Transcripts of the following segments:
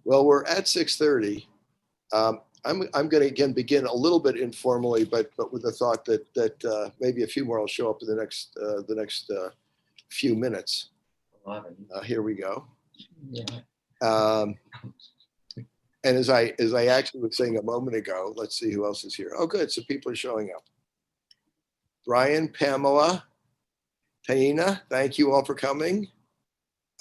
Well, we're at 6:30. I'm going to again begin a little bit informally, but with the thought that maybe a few more will show up in the next few minutes. Here we go. Yeah. And as I actually was saying a moment ago, let's see who else is here. Oh, good. So people are showing up. Brian, Pamela, Taina, thank you all for coming.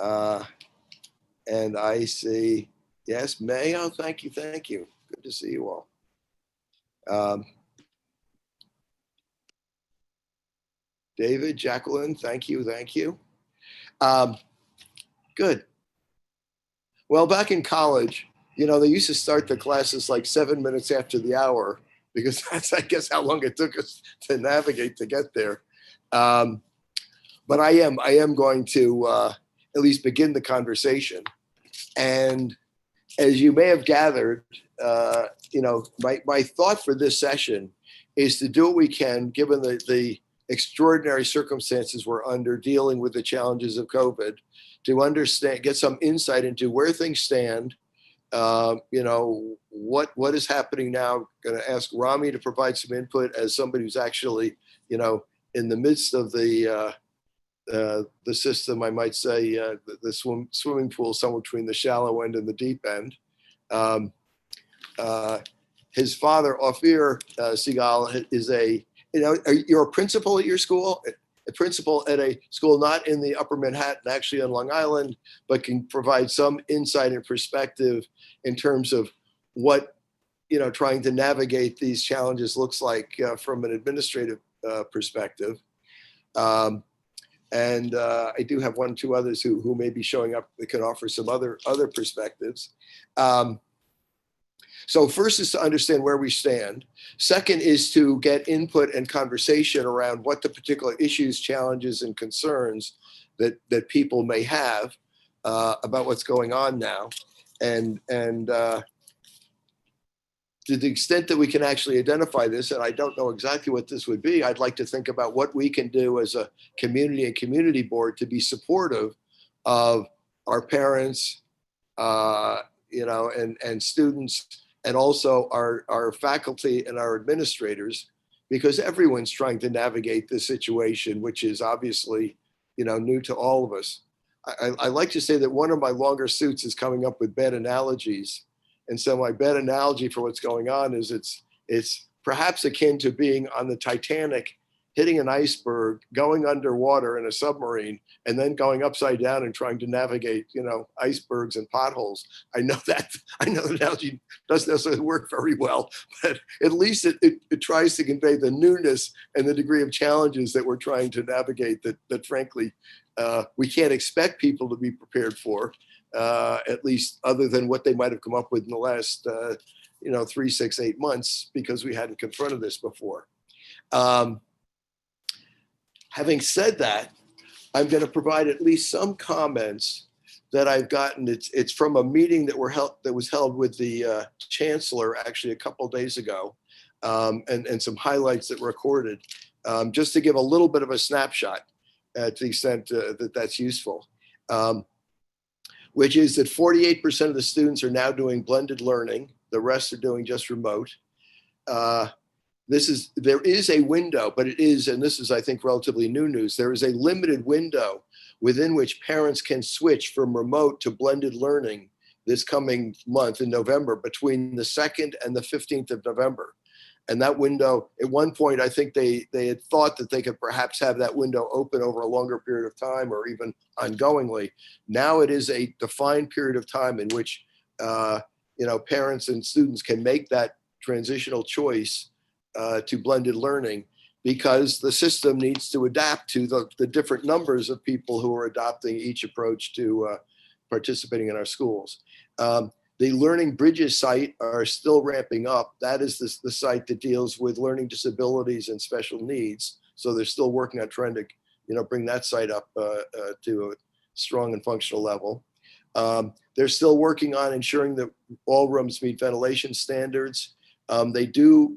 And I see, yes, May. Oh, thank you. Thank you. Good to see you all. David, Jacqueline, thank you. Thank you. Good. Well, back in college, you know, they used to start the classes like 7 minutes after the hour because that's, I guess, how long it took us to navigate to get there. But I am going to at least begin the conversation. And as you may have gathered, you know, my thought for this session is to do what we can, given the extraordinary circumstances we're under dealing with the challenges of COVID, to understand, get some insight into where things stand. You know, what is happening now. Going to ask Rami to provide some input as somebody who's actually, you know, in the midst of the system, I might say, the swimming pool somewhere between the shallow end and the deep end. His father, Ophir Sigal, is you're a principal at your school, a principal at a school not in the Upper Manhattan, actually on Long Island, but can provide some insight and perspective in terms of what, you know, trying to navigate these challenges looks like from an administrative perspective. And I do have one or two others who may be showing up that can offer some other perspectives. So first is to understand where we stand. Second is to get input and conversation around what the particular issues, challenges, and concerns that people may have about what's going on now. And to the extent that we can actually identify this, and I don't know exactly what this would be, I'd like to think about what we can do as a community and community board to be supportive of our parents, you know, and students, and also our faculty and our administrators, because everyone's trying to navigate this situation, which is obviously, you know, new to all of us. I like to say that one of my longer suits is coming up with bad analogies. And so my bad analogy for what's going on is it's perhaps akin to being on the Titanic, hitting an iceberg, going underwater in a submarine, and then going upside down and trying to navigate, you know, icebergs and potholes. I know the analogy doesn't necessarily work very well, but at least it tries to convey the newness and the degree of challenges that we're trying to navigate that frankly, we can't expect people to be prepared for. At least other than what they might have come up with in the last, you know, 3, 6, 8 months, because we hadn't confronted this before. Having said that, I'm going to provide at least some comments that I've gotten. It's from a meeting that was held with the chancellor actually a couple of days ago, and some highlights that were recorded, just to give a little bit of a snapshot to the extent that's useful. Which is that 48% of the students are now doing blended learning. The rest are doing just remote. There is a window, but it is, and this is, I think, relatively new news. There is a limited window within which parents can switch from remote to blended learning this coming month in November, between the 2nd and the 15th of November. And that window, at one point, I think they had thought that they could perhaps have that window open over a longer period of time or even ongoingly. Now it is a defined period of time in which, you know, parents and students can make that transitional choice to blended learning, because the system needs to adapt to the different numbers of people who are adopting each approach to participating in our schools. The Learning Bridges site are still ramping up. That is the site that deals with learning disabilities and special needs. So they're still working on trying to, you know, bring that site up to a strong and functional level. They're still working on ensuring that all rooms meet ventilation standards. They do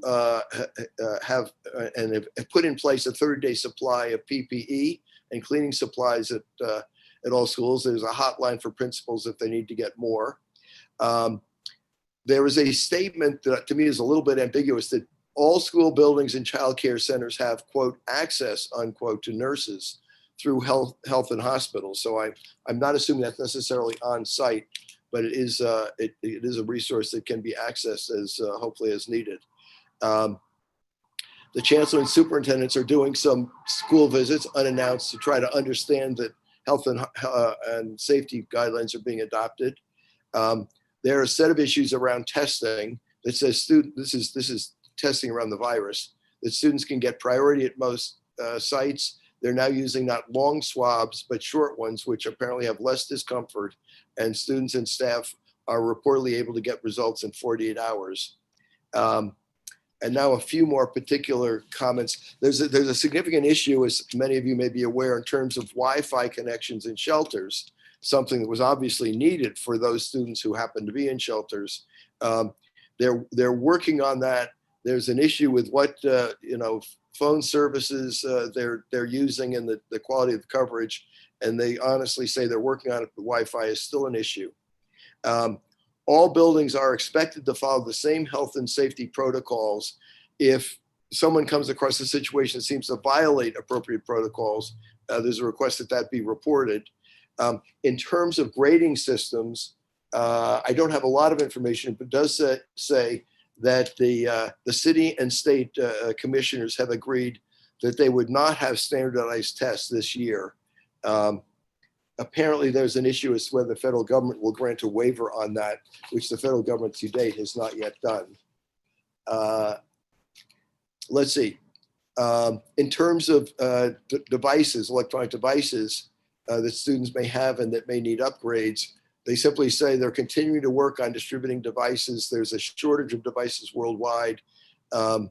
have and have put in place a 30-day supply of PPE and cleaning supplies at all schools. There's a hotline for principals if they need to get more. Um, there was a statement that to me is a little bit ambiguous that all school buildings and child care centers have, quote, access, unquote, to nurses through health and hospitals. So I'm not assuming that's necessarily on site, but it is it is a resource that can be accessed as hopefully as needed. The chancellor and superintendents are doing some school visits unannounced to try to understand that health and safety guidelines are being adopted. There are a set of issues around testing that says this is testing around the virus, that students can get priority at most sites. They're now using not long swabs, but short ones, which apparently have less discomfort, and students and staff are reportedly able to get results in 48 hours. And now a few more particular comments. There's a significant issue, as many of you may be aware, in terms of Wi-Fi connections in shelters, something that was obviously needed for those students who happen to be in shelters. They're working on that. There's an issue with what phone services they're using and the quality of coverage, and they honestly say they're working on it, but Wi-Fi is still an issue. All buildings are expected to follow the same health and safety protocols. If someone comes across a situation that seems to violate appropriate protocols, there's a request that that be reported. In terms of grading systems, I don't have a lot of information, but it does say that the city and state commissioners have agreed that they would not have standardized tests this year. Apparently there's an issue as to whether the federal government will grant a waiver on that, which the federal government to date has not yet done. Let's see. In terms of devices, electronic devices that students may have and that may need upgrades, they simply say they're continuing to work on distributing devices. There's a shortage of devices worldwide, and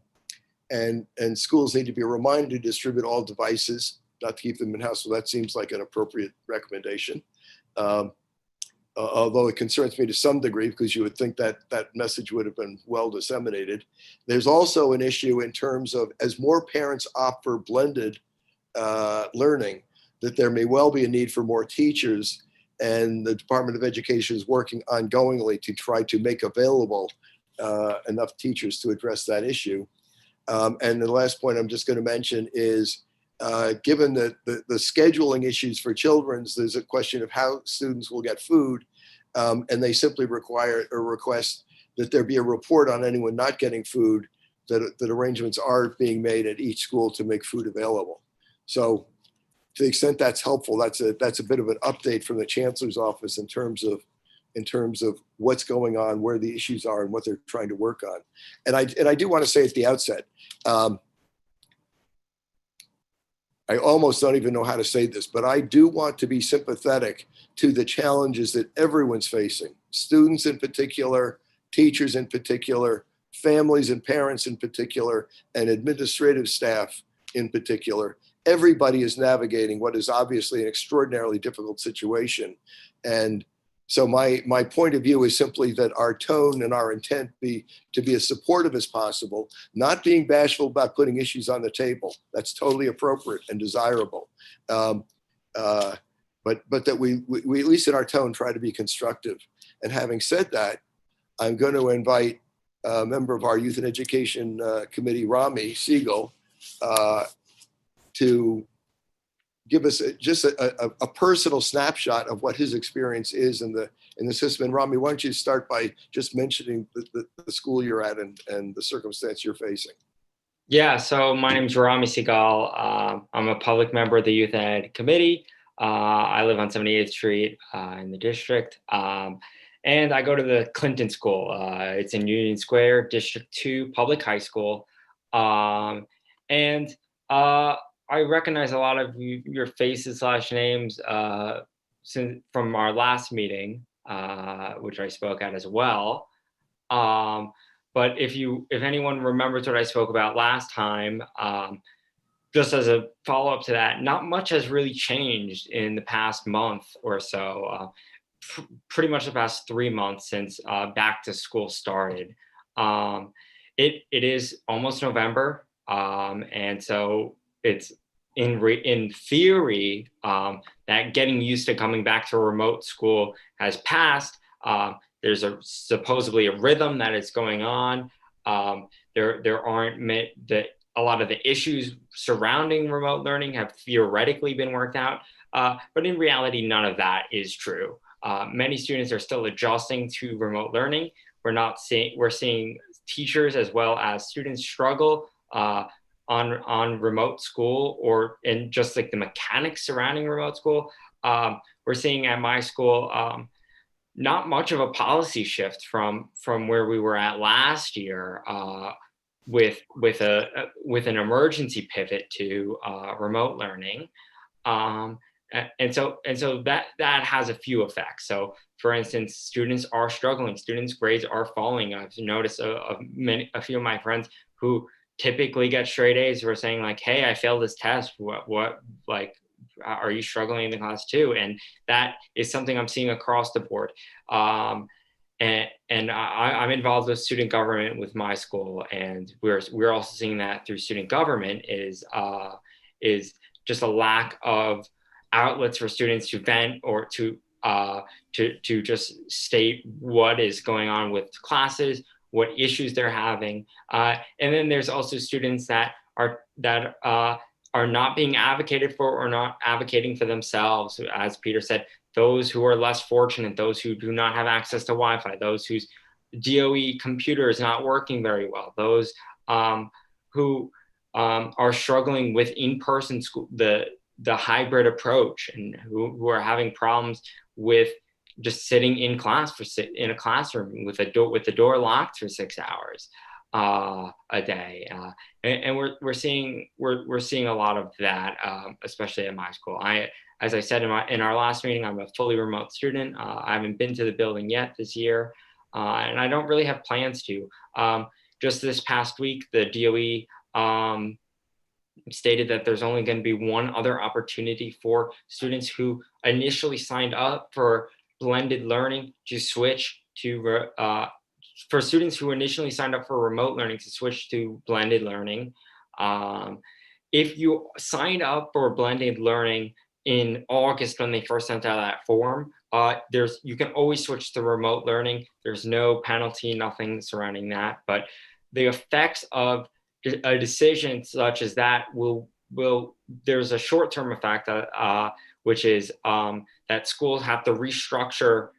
schools need to be reminded to distribute all devices, not to keep them in-house. So that seems like an appropriate recommendation. Although it concerns me to some degree, because you would think that that message would have been well disseminated. There's also an issue in terms of, as more parents opt for blended learning, that there may well be a need for more teachers, and the Department of Education is working ongoingly to try to make available enough teachers to address that issue. And the last point I'm just going to mention is, given the scheduling issues for children's, there's a question of how students will get food, and they simply require or request that there be a report on anyone not getting food, that arrangements are being made at each school to make food available. So to the extent that's helpful, that's a bit of an update from the Chancellor's office in terms of what's going on, where the issues are, and what they're trying to work on. And I do want to say at the outset, I almost don't even know how to say this, but I do want to be sympathetic to the challenges that everyone's facing, students in particular, teachers in particular, families and parents in particular, and administrative staff in particular. Everybody is navigating what is obviously an extraordinarily difficult situation. And so my point of view is simply that our tone and our intent be to be as supportive as possible, not being bashful about putting issues on the table. That's totally appropriate and desirable. But that we at least in our tone try to be constructive. And having said that, I'm going to invite a member of our Youth and Education Committee, Rami Siegel, to give us just a personal snapshot of what his experience is in the system. And Rami, why don't you start by just mentioning the school you're at and the circumstance you're facing? Yeah, so my name is Rami Siegel. I'm a public member of the Youth and Ed Committee. I live on 78th Street in the district. And I go to the Clinton School. It's in Union Square, District 2 Public High School. I recognize a lot of your faces / names from our last meeting, which I spoke at as well. But if anyone remembers what I spoke about last time, just as a follow-up to that, not much has really changed in the past month or so. Pretty much the past 3 months since back to school started. It is almost November, and so it's in theory that getting used to coming back to remote school has passed. there's supposedly a rhythm that is going on. There aren't a lot of the issues surrounding remote learning have theoretically been worked out, but in reality, none of that is true. Many students are still adjusting to remote learning. We're seeing teachers as well as students struggle on remote school and just like the mechanics surrounding remote school. We're seeing at my school not much of a policy shift from where we were at last year with an emergency pivot to remote learning. And so that has a few effects. So for instance, students are struggling, students' grades are falling. I've noticed a few of my friends who typically get straight A's who are saying like, hey, I failed this test. What like, are you struggling in the class too? And that is something I'm seeing across the board. And I'm involved with student government with my school, and we're also seeing that through student government is just a lack of outlets for students to vent or to just state what is going on with classes, what issues they're having, and then there's also students that are not being advocated for or not advocating for themselves. As Peter said, those who are less fortunate, those who do not have access to Wi-Fi, those whose DOE computer is not working very well, those who are struggling with in-person school, the hybrid approach, and who are having problems with just sitting in a classroom with the door locked for 6 hours a day, and we're seeing a lot of that, especially at my school. As I said in our last meeting, I'm a fully remote student. I haven't been to the building yet this year, and I don't really have plans to. Just this past week, the DOE stated that there's only going to be one other opportunity for students who initially signed up for blended learning to switch to for students who initially signed up for remote learning to switch to blended learning. If you signed up for blended learning in August when they first sent out that form, you can always switch to remote learning. There's no penalty, nothing surrounding that. But the effects of a decision such as that there's a short-term effect, which is that schools have to restructure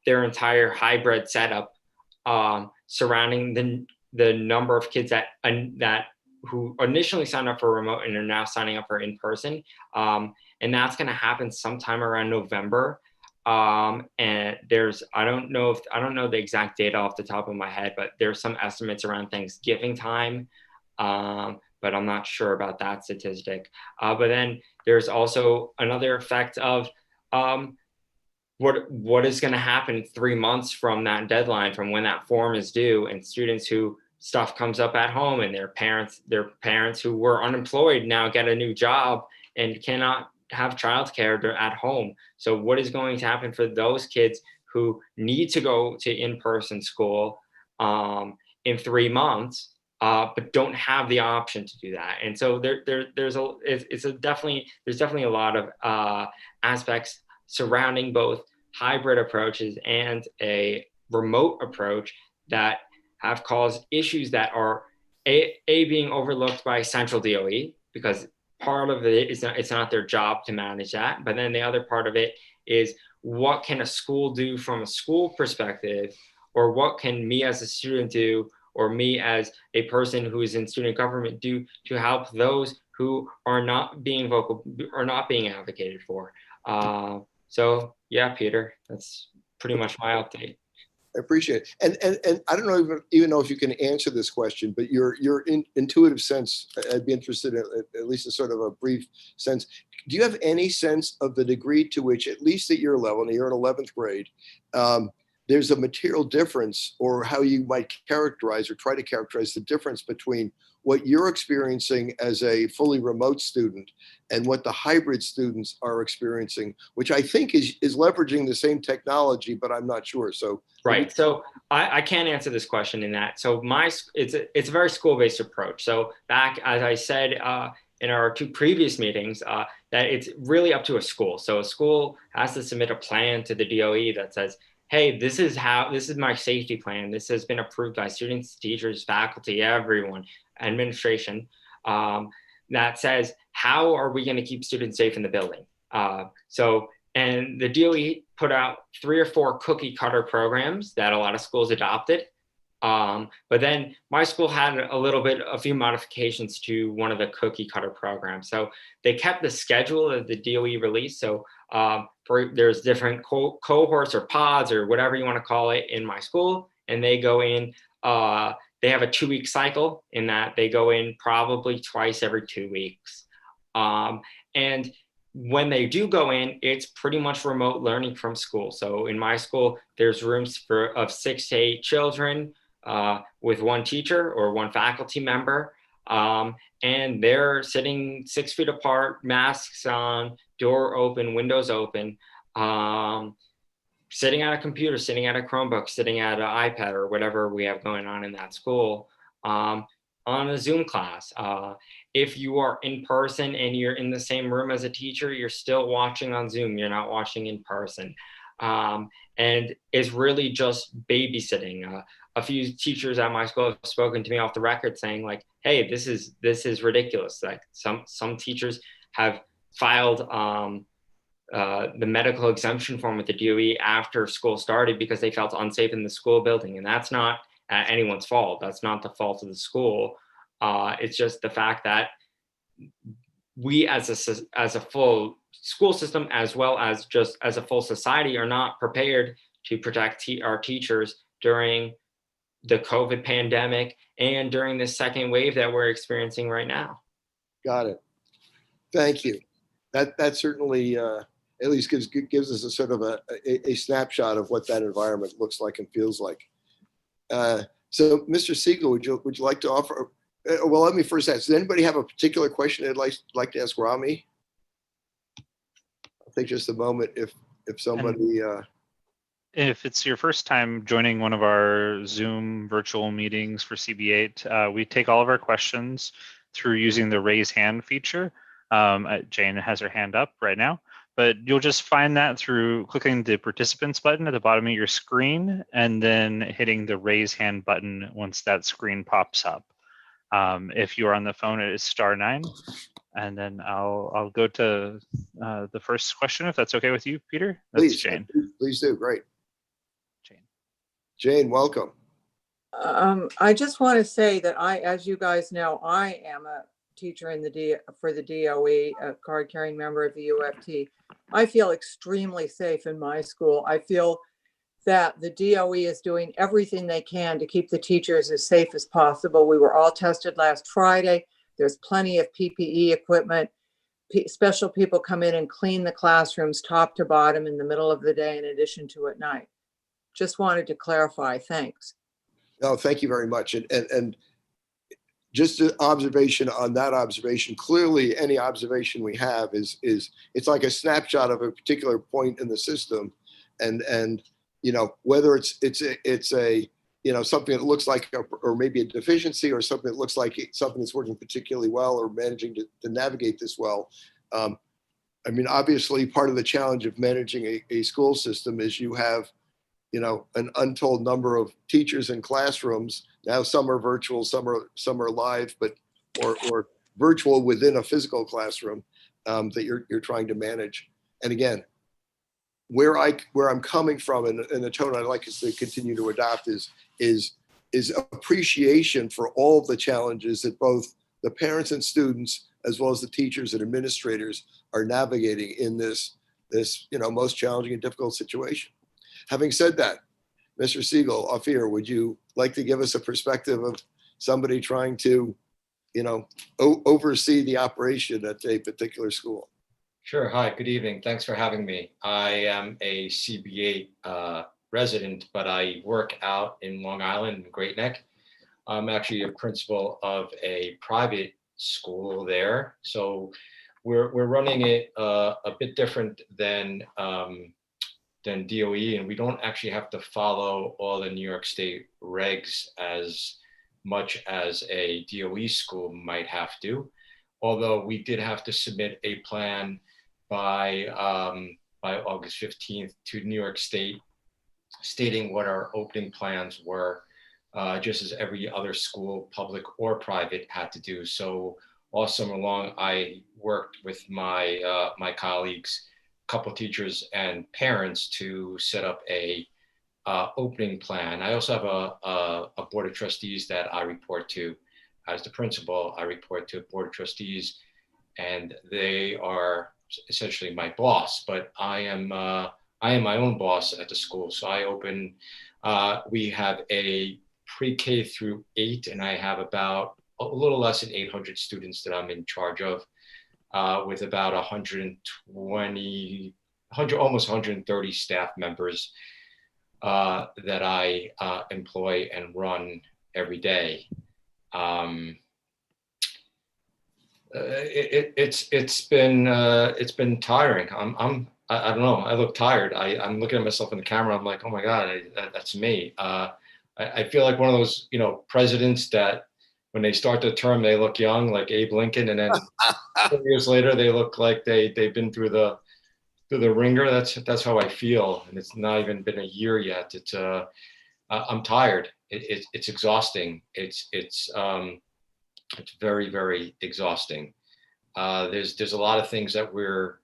their entire hybrid setup surrounding the number of kids that who initially signed up for remote and are now signing up for in-person, and that's going to happen sometime around November. And I don't know the exact data off the top of my head, but there's some estimates around Thanksgiving time, but I'm not sure about that statistic. But then there's also another effect of what is going to happen 3 months from that deadline, from when that form is due, and students who stuff comes up at home and their parents who were unemployed now get a new job and cannot have childcare at home. So what is going to happen for those kids who need to go to in-person school in 3 months, but don't have the option to do that? And so there's definitely a lot of aspects surrounding both hybrid approaches and a remote approach that have caused issues that are being overlooked by central DOE, because part of it is it's not their job to manage that. But then the other part of it is, what can a school do from a school perspective, or what can me as a student do, or me as a person who is in student government do to help those who are not being vocal or not being advocated for. So yeah, Peter, that's pretty much my update. I appreciate it. And I don't know even know if you can answer this question, but your intuitive sense, I'd be interested in at least a sort of a brief sense. Do you have any sense of the degree to which, at least at your level, and you're in 11th grade, there's a material difference, or how you might characterize or try to characterize the difference between what you're experiencing as a fully remote student and what the hybrid students are experiencing, which I think is leveraging the same technology, but I'm not sure. So right. So I can't answer this question in that. So it's a very school-based approach. So back, as I said in our 2 previous meetings, that it's really up to a school. So a school has to submit a plan to the DOE that says, hey, this is my safety plan. This has been approved by students, teachers, faculty, everyone, administration. That says, how are we going to keep students safe in the building? And the DOE put out 3 or 4 cookie cutter programs that a lot of schools adopted. But then my school had a few modifications to one of the cookie cutter programs. So they kept the schedule of the DOE release. So there's different cohorts or pods or whatever you want to call it in my school, and they go in. They have a 2-week cycle in that they go in probably twice every 2 weeks. And when they do go in, it's pretty much remote learning from school. So in my school, there's rooms of 6 to 8 children with 1 teacher or 1 faculty member. And they're sitting 6 feet apart, masks on, door open, windows open, sitting at a computer, sitting at a Chromebook, sitting at an iPad or whatever we have going on in that school, on a Zoom class. If you are in person and you're in the same room as a teacher, you're still watching on Zoom. You're not watching in person. And it's really just babysitting. A few teachers at my school have spoken to me off the record saying like, hey, this is ridiculous. Like some teachers have filed the medical exemption form with the DOE after school started because they felt unsafe in the school building. And that's not anyone's fault. That's not the fault of the school. It's just the fact that we as a full school system, as well as just as a full society, are not prepared to protect our teachers during the COVID pandemic and during this second wave that we're experiencing right now. Got it. Thank you. That certainly at least gives us a sort of a snapshot of what that environment looks like and feels like. So, Mr. Siegel, would you like to offer? Well, let me first ask. Does anybody have a particular question they'd like to ask Rami? I'll take just a moment if somebody. If it's your first time joining one of our Zoom virtual meetings for CB8, we take all of our questions through using the raise hand feature. Jane has her hand up right now, but you'll just find that through clicking the participants button at the bottom of your screen and then hitting the raise hand button once that screen pops up. If you're on the phone, it is *9. And then I'll go to the first question, if that's okay with you, Peter. That's please, Jane. Please do. Great. Jane, welcome. I just want to say that as you guys know, I am a teacher for the DOE, a card-carrying member of the UFT. I feel extremely safe in my school. I feel that the DOE is doing everything they can to keep the teachers as safe as possible. We were all tested last Friday. There's plenty of PPE equipment. Special people come in and clean the classrooms top to bottom in the middle of the day in addition to at night. Just wanted to clarify. Thanks. No, thank you very much. And just an observation on that observation. Clearly, any observation we have is it's like a snapshot of a particular point in the system, and you know, whether it's a you know, something that looks like or maybe a deficiency, or something that looks like something that's working particularly well or managing to navigate this well. I mean, obviously, part of the challenge of managing a school system is you have, you know, an untold number of teachers in classrooms. Now some are virtual, some are live, but or virtual within a physical classroom that you're trying to manage. And again, where I'm coming from and the tone I'd like us to continue to adopt is appreciation for all of the challenges that both the parents and students, as well as the teachers and administrators, are navigating in this you know, most challenging and difficult situation. Having said that, Mr. Siegel, Ophir, would you like to give us a perspective of somebody trying to, you know, oversee the operation at a particular school? Sure. Hi, good evening. Thanks for having me. I am a CB8 resident, but I work out in Long Island, Great Neck. I'm actually a principal of a private school there. So we're running it a bit different than DOE, and we don't actually have to follow all the New York State regs as much as a DOE school might have to. Although we did have to submit a plan by August 15th to New York State stating what our opening plans were, just as every other school, public or private, had to do. So all summer long, I worked with my colleagues, a couple teachers and parents to set up a opening plan. I also have a board of trustees that I report to. As the principal, I report to a board of trustees, and they are essentially my boss. But I am my own boss at the school. So I open. We have a pre-K through 8, and I have about a little less than 800 students that I'm in charge of, with about 120, almost 130 staff members that I employ and run every day. It's been tiring. I don't know. I look tired. I'm looking at myself in the camera. I'm like, oh my God, that's me. I feel like one of those, presidents that when they start their term, they look young, like Abe Lincoln, and then 4 years later, they look like they've been through the ringer. That's how I feel, and it's not even been a year yet. I'm tired. It's exhausting. It's very, very exhausting. There's a lot of things that we're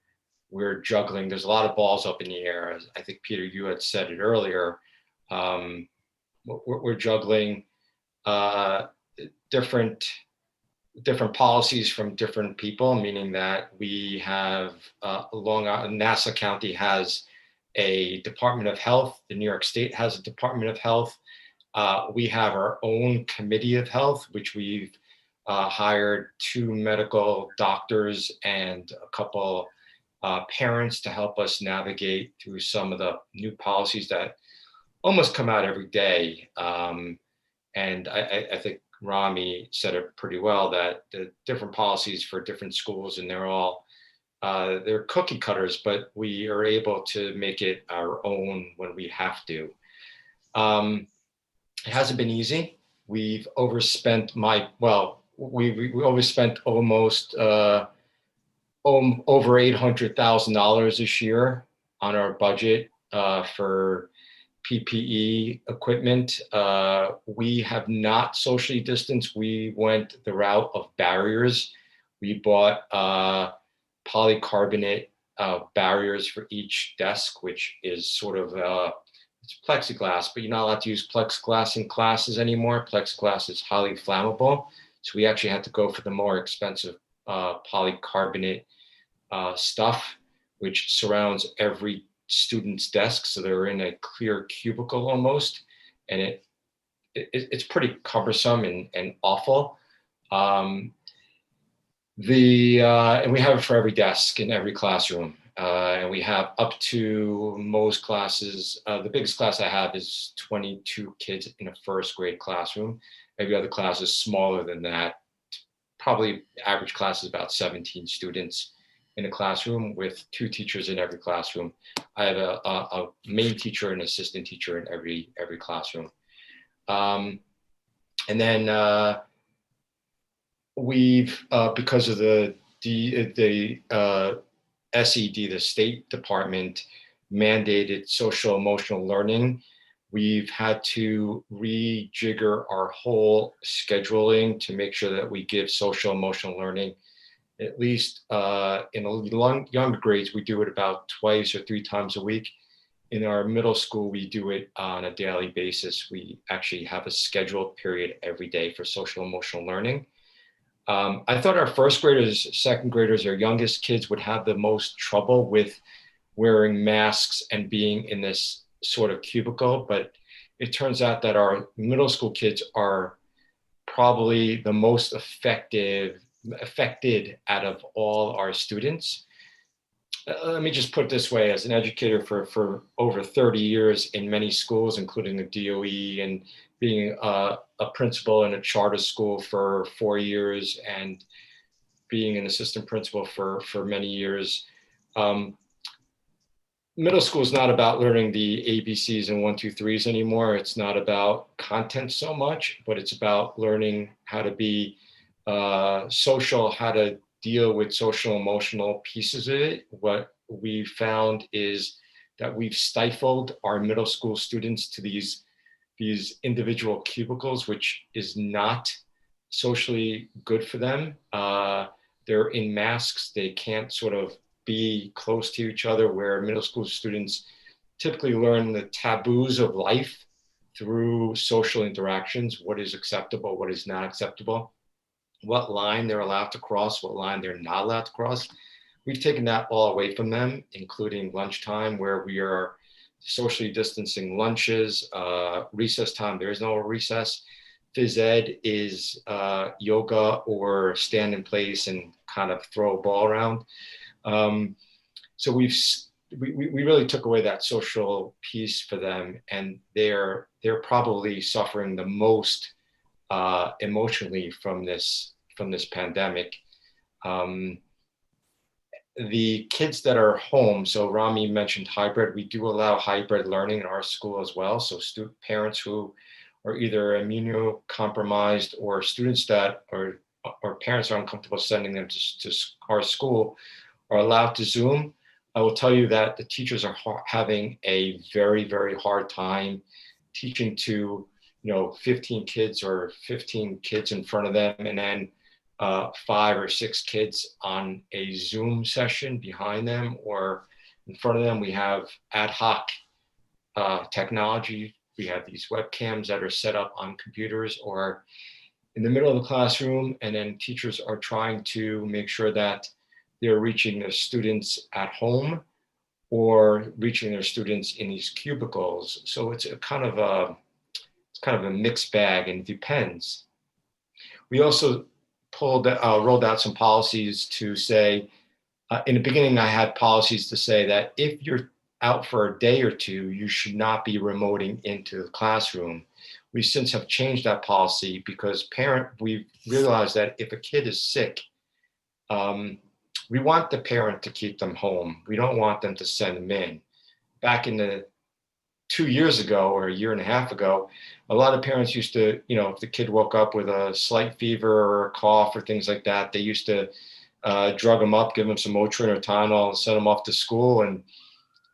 juggling. There's a lot of balls up in the air. As I think, Peter, you had said it earlier. We're juggling different policies from different people, meaning that we have Nassau County has a Department of Health. The New York State has a Department of Health. We have our own Committee of Health, which we've hired 2 medical doctors and a couple parents to help us navigate through some of the new policies that almost come out every day. And I think Rami said it pretty well, that the different policies for different schools, and they're cookie cutters, but we are able to make it our own when we have to. It hasn't been easy. We've overspent we overspent almost over $800,000 this year on our budget for PPE equipment. We have not socially distanced. We went the route of barriers. We bought polycarbonate barriers for each desk, which is sort of it's plexiglass, but you're not allowed to use plexiglass in classes anymore. Plexiglass is highly flammable. So we actually had to go for the more expensive polycarbonate stuff, which surrounds every student's desk. So they're in a clear cubicle almost. And it's pretty cumbersome and awful. And we have it for every desk in every classroom. And we have up to most classes. The biggest class I have is 22 kids in a first grade classroom. Every other class is smaller than that. Probably average class is about 17 students in a classroom with 2 teachers in every classroom. I have a main teacher and assistant teacher in every classroom. And then we've, because of the SED, the State Department mandated social emotional learning, we've had to rejigger our whole scheduling to make sure that we give social emotional learning, at least in the younger grades, we do it about 2 or 3 times a week. In our middle school, we do it on a daily basis. We actually have a scheduled period every day for social emotional learning. I thought our first graders, second graders, our youngest kids would have the most trouble with wearing masks and being in this sort of cubicle, but it turns out that our middle school kids are probably the most affected out of all our students. Let me just put it this way: as an educator for over 30 years in many schools, including the DOE, and being a principal in a charter school for 4 years and being an assistant principal for many years, middle school is not about learning the ABCs and 1, 2, 3s anymore. It's not about content so much, but it's about learning how to be social, how to deal with social emotional pieces of it. What we found is that we've stifled our middle school students to these individual cubicles, which is not socially good for them. They're in masks. They can't sort of be close to each other, where middle school students typically learn the taboos of life through social interactions. What is acceptable, what is not acceptable, what line they're allowed to cross, what line they're not allowed to cross. We've taken that all away from them, including lunchtime, where we are socially distancing lunches, recess time, there is no recess. Phys ed is yoga or stand in place and kind of throw a ball around. So we really took away that social piece for them, and they're probably suffering the most emotionally from this pandemic. The kids that are home, so Rami mentioned hybrid, we do allow hybrid learning in our school as well. So parents who are either immunocompromised or students that or parents are uncomfortable sending them to our school are allowed to Zoom. I will tell you that the teachers are having a very, very hard time teaching to 15 kids or 15 kids in front of them, and then 5 or 6 kids on a Zoom session behind them or in front of them. We have ad hoc technology. We have these webcams that are set up on computers or in the middle of the classroom, and then teachers are trying to make sure that they're reaching their students at home or reaching their students in these cubicles. So it's kind of a mixed bag, and it depends. We also rolled out some policies to say, in the beginning, I had policies to say that if you're out for a day or two, you should not be remoting into the classroom. We since have changed that policy because we realized that if a kid is sick, we want the parent to keep them home. We don't want them to send them in. Back in the 2 years ago or a year and a half ago, a lot of parents used to, if the kid woke up with a slight fever or a cough or things like that, they used to drug them up, give them some Motrin or Tylenol and send them off to school. And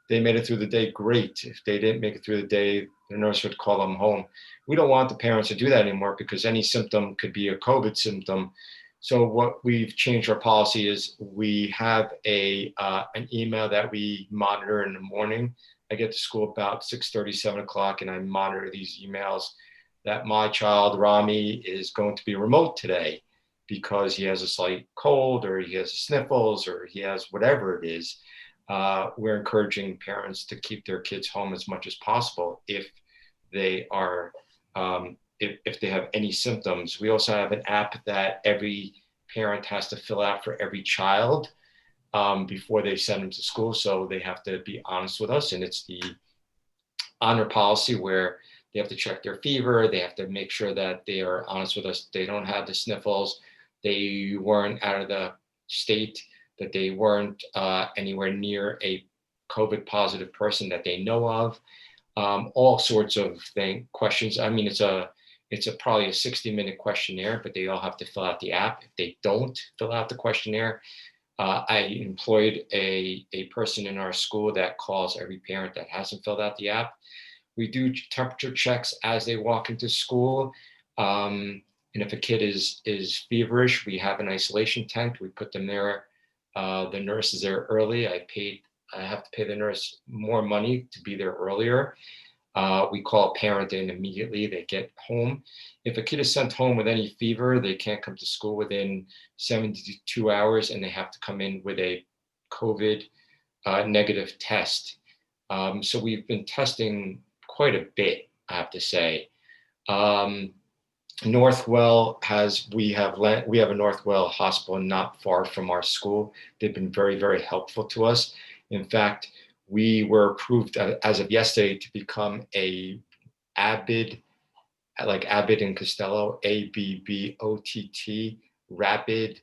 they made it through the day great. If they didn't make it through the day, the nurse would call them home. We don't want the parents to do that anymore because any symptom could be a COVID symptom. So what we've changed our policy is we have an email that we monitor in the morning. I get to school about 6:30, 7 o'clock, and I monitor these emails that my child, Rami, is going to be remote today because he has a slight cold or he has sniffles or he has whatever it is. We're encouraging parents to keep their kids home as much as possible if they are if they have any symptoms. We also have an app that every parent has to fill out for every child before they send them to school. So they have to be honest with us. And it's the honor policy where they have to check their fever. They have to make sure that they are honest with us. They don't have the sniffles. They weren't out of the state, that they weren't anywhere near a COVID positive person that they know of. All sorts of questions. I mean, it's probably a 60-minute questionnaire, but they all have to fill out the app. If they don't fill out the questionnaire, I employed a person in our school that calls every parent that hasn't filled out the app. We do temperature checks as they walk into school. And if a kid is feverish, we have an isolation tent. We put them there. The nurse is there early. I have to pay the nurse more money to be there earlier. We call a parent in immediately. They get home. If a kid is sent home with any fever, they can't come to school within 72 hours, and they have to come in with a COVID negative test. So we've been testing quite a bit, I have to say. Northwell we have a Northwell hospital not far from our school. They've been very, very helpful to us. In fact, we were approved as of yesterday to become a ABBID, like Abbott and Costello, ABBOTT, rapid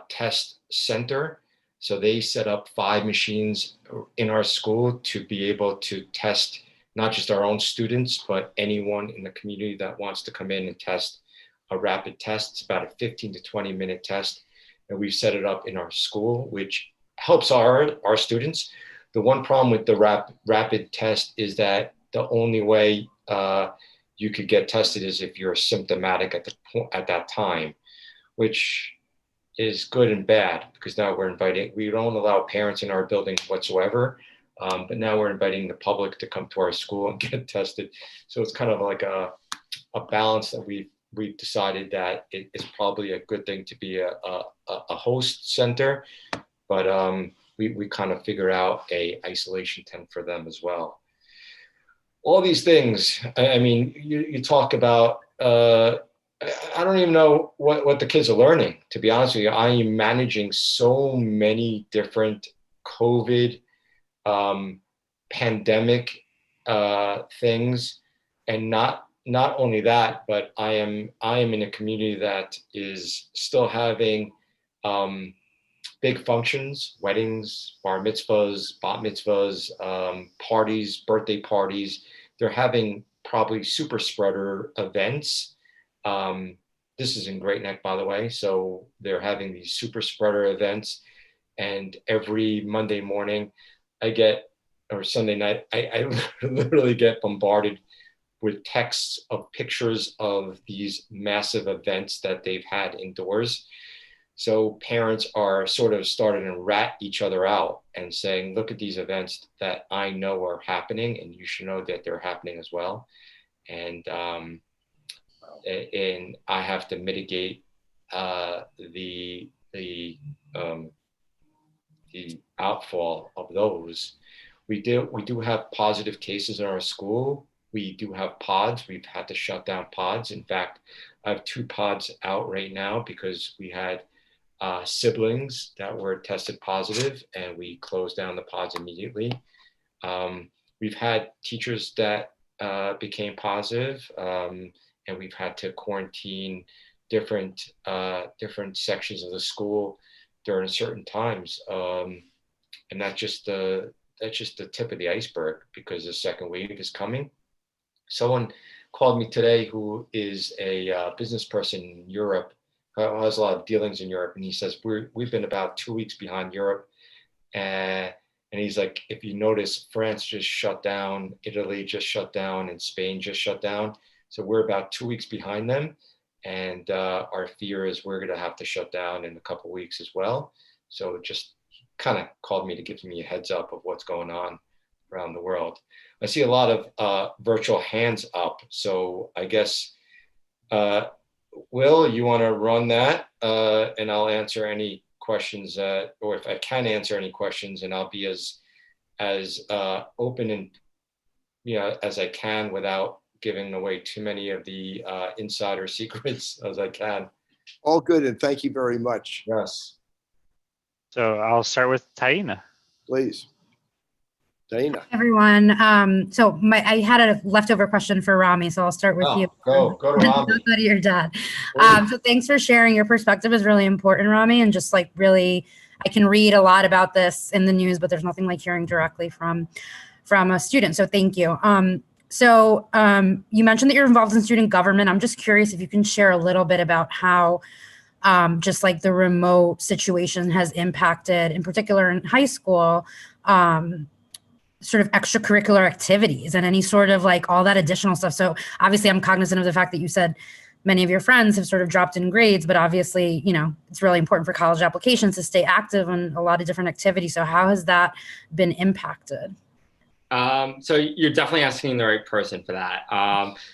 test center. So they set up 5 machines in our school to be able to test not just our own students, but anyone in the community that wants to come in and test a rapid test. It's about a 15 to 20 minute test. And we've set it up in our school, which helps our students. The one problem with the rapid test is that the only way you could get tested is if you're symptomatic at that time, which is good and bad, because now we don't allow parents in our building whatsoever. But now we're inviting the public to come to our school and get tested. So it's kind of like a balance that we've decided that it is probably a good thing to be a host center, but we kind of figure out a isolation tent for them as well. All these things, I mean, you talk about, I don't even know what the kids are learning, to be honest with you. I am managing so many different COVID pandemic things, and not only that, but I am in a community that is still having big functions, weddings, bar mitzvahs, bat mitzvahs, parties, birthday parties. They're having probably super spreader events. This is in Great Neck, by the way. So they're having these super spreader events, and every Monday morning or Sunday night, I literally get bombarded with texts of pictures of these massive events that they've had indoors. So parents are sort of starting to rat each other out and saying, look at these events that I know are happening, and you should know that they're happening as well. And I have to mitigate the outfall of those. We do have positive cases in our school. We do have pods. We've had to shut down pods. In fact, I have 2 pods out right now because we had siblings that were tested positive, and we closed down the pods immediately. We've had teachers that became positive, and we've had to quarantine different sections of the school during certain times. And that's just the tip of the iceberg, because the second wave is coming. Someone called me today who is a business person in Europe, who has a lot of dealings in Europe, and he says we've been about 2 weeks behind Europe, and he's like, if you notice, France just shut down, Italy just shut down, and Spain just shut down. So we're about 2 weeks behind them, and our fear is we're going to have to shut down in a couple of weeks as well. So just kind of called me to give me a heads up of what's going on around the world. I see a lot of virtual hands up. So I guess, Will, you want to run that, and I'll answer any questions, or if I can answer any questions, and I'll be as open and as I can without giving away too many of the insider secrets as I can. All good, and thank you very much. Yes. So I'll start with Taina. Please. Dana. Everyone. I had a leftover question for Rami, so I'll start with you. Go to Rami. Go to your dad. So thanks for sharing. Your perspective is really important, Rami, and just like really, I can read a lot about this in the news, but there's nothing like hearing directly from a student. So thank you. You mentioned that you're involved in student government. I'm just curious if you can share a little bit about how just like the remote situation has impacted, in particular in high school, sort of extracurricular activities and any sort of like all that additional stuff. So obviously I'm cognizant of the fact that you said many of your friends have sort of dropped in grades, but obviously, it's really important for college applications to stay active in a lot of different activities. So how has that been impacted? So you're definitely asking the right person for that.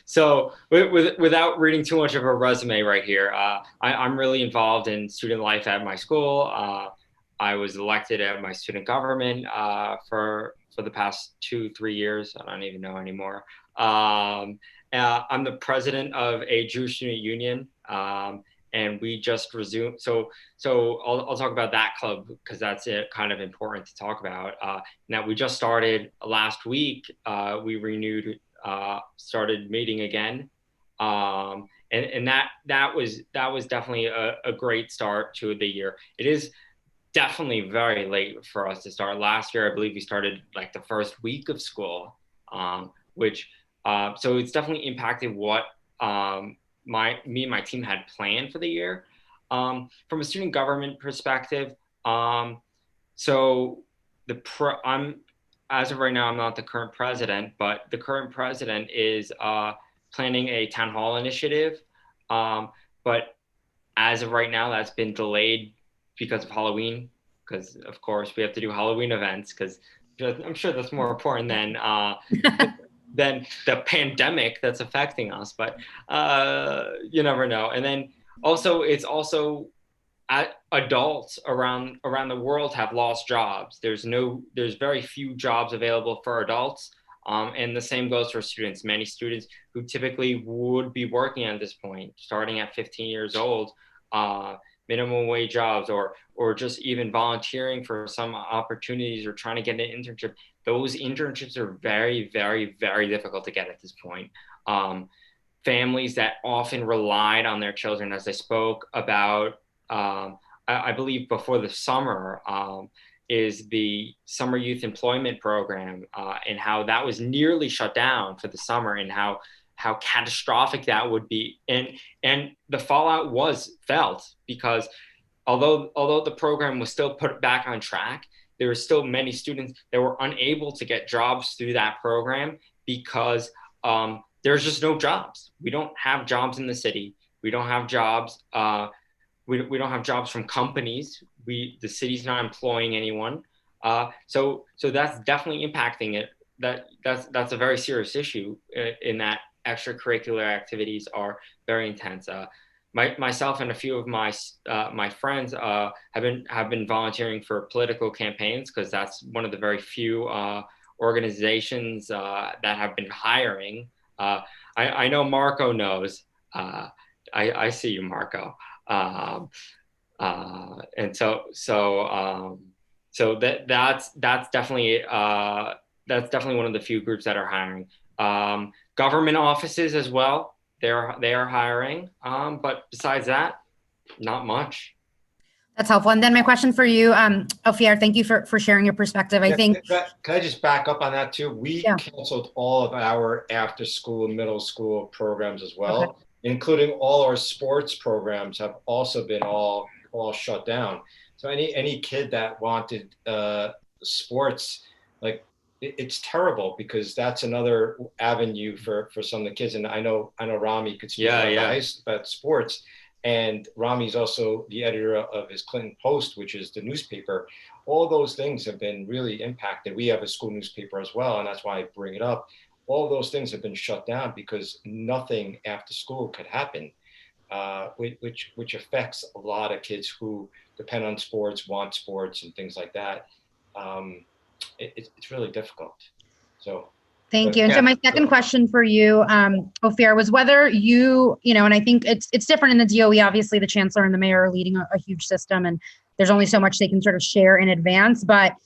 So without reading too much of a resume right here, I'm really involved in student life at my school. I was elected at my student government for the past 2-3 years. I don't even know anymore. I'm the president of a Jewish student union, and we just resumed. So I'll talk about that club because that's kind of important to talk about. Now we just started last week. We renewed, started meeting again, and that was definitely a great start to the year. It is definitely very late for us to start. Last year, I believe we started like the first week of school, which so it's definitely impacted what me and my team had planned for the year. From a student government perspective, so I'm as of right now, I'm not the current president, but the current president is planning a town hall initiative. But as of right now, that's been delayed because of Halloween, because of course we have to do Halloween events, because I'm sure that's more important than the pandemic that's affecting us. But you never know. And then also, it's also adults around the world have lost jobs. There's very few jobs available for adults. And the same goes for students. Many students who typically would be working at this point, starting at 15 years old, minimum wage jobs, or just even volunteering for some opportunities or trying to get an internship. Those internships are very, very, very difficult to get at this point. Families that often relied on their children, as I spoke about, I believe before the summer, is the summer youth employment program, and how that was nearly shut down for the summer, and how catastrophic that would be. And the fallout was felt, because although the program was still put back on track, there were still many students that were unable to get jobs through that program, because there's just no jobs. We don't have jobs in the city. We don't have jobs. We don't have jobs from companies. The city's not employing anyone. So that's definitely impacting it. That's a very serious issue, in that extracurricular activities are very intense. Myself and a few of my friends have been volunteering for political campaigns, because that's one of the very few organizations that have been hiring. I know Marco knows. I see you, Marco. And so that's definitely one of the few groups that are hiring. Government offices as well, they are hiring, but besides that, not much. That's helpful. And then my question for you, Ophir, thank you for sharing your perspective. I think. Can I just back up on that too? We canceled all of our after school, middle school programs as well. Okay. Including all our sports programs have also been all shut down. So any kid that wanted sports, like it's terrible, because that's another avenue for some of the kids. And I know Rami could speak about sports. And Rami's also the editor of his Clinton Post, which is the newspaper. All those things have been really impacted. We have a school newspaper as well, and that's why I bring it up. All those things have been shut down because nothing after school could happen, which affects a lot of kids who depend on sports, want sports, and things like that. It's really difficult. So. Thank you. And so my second question for you, Ophir, was whether and I think it's different in the DOE. Obviously, the chancellor and the mayor are leading a huge system, and there's only so much they can sort of share in advance. But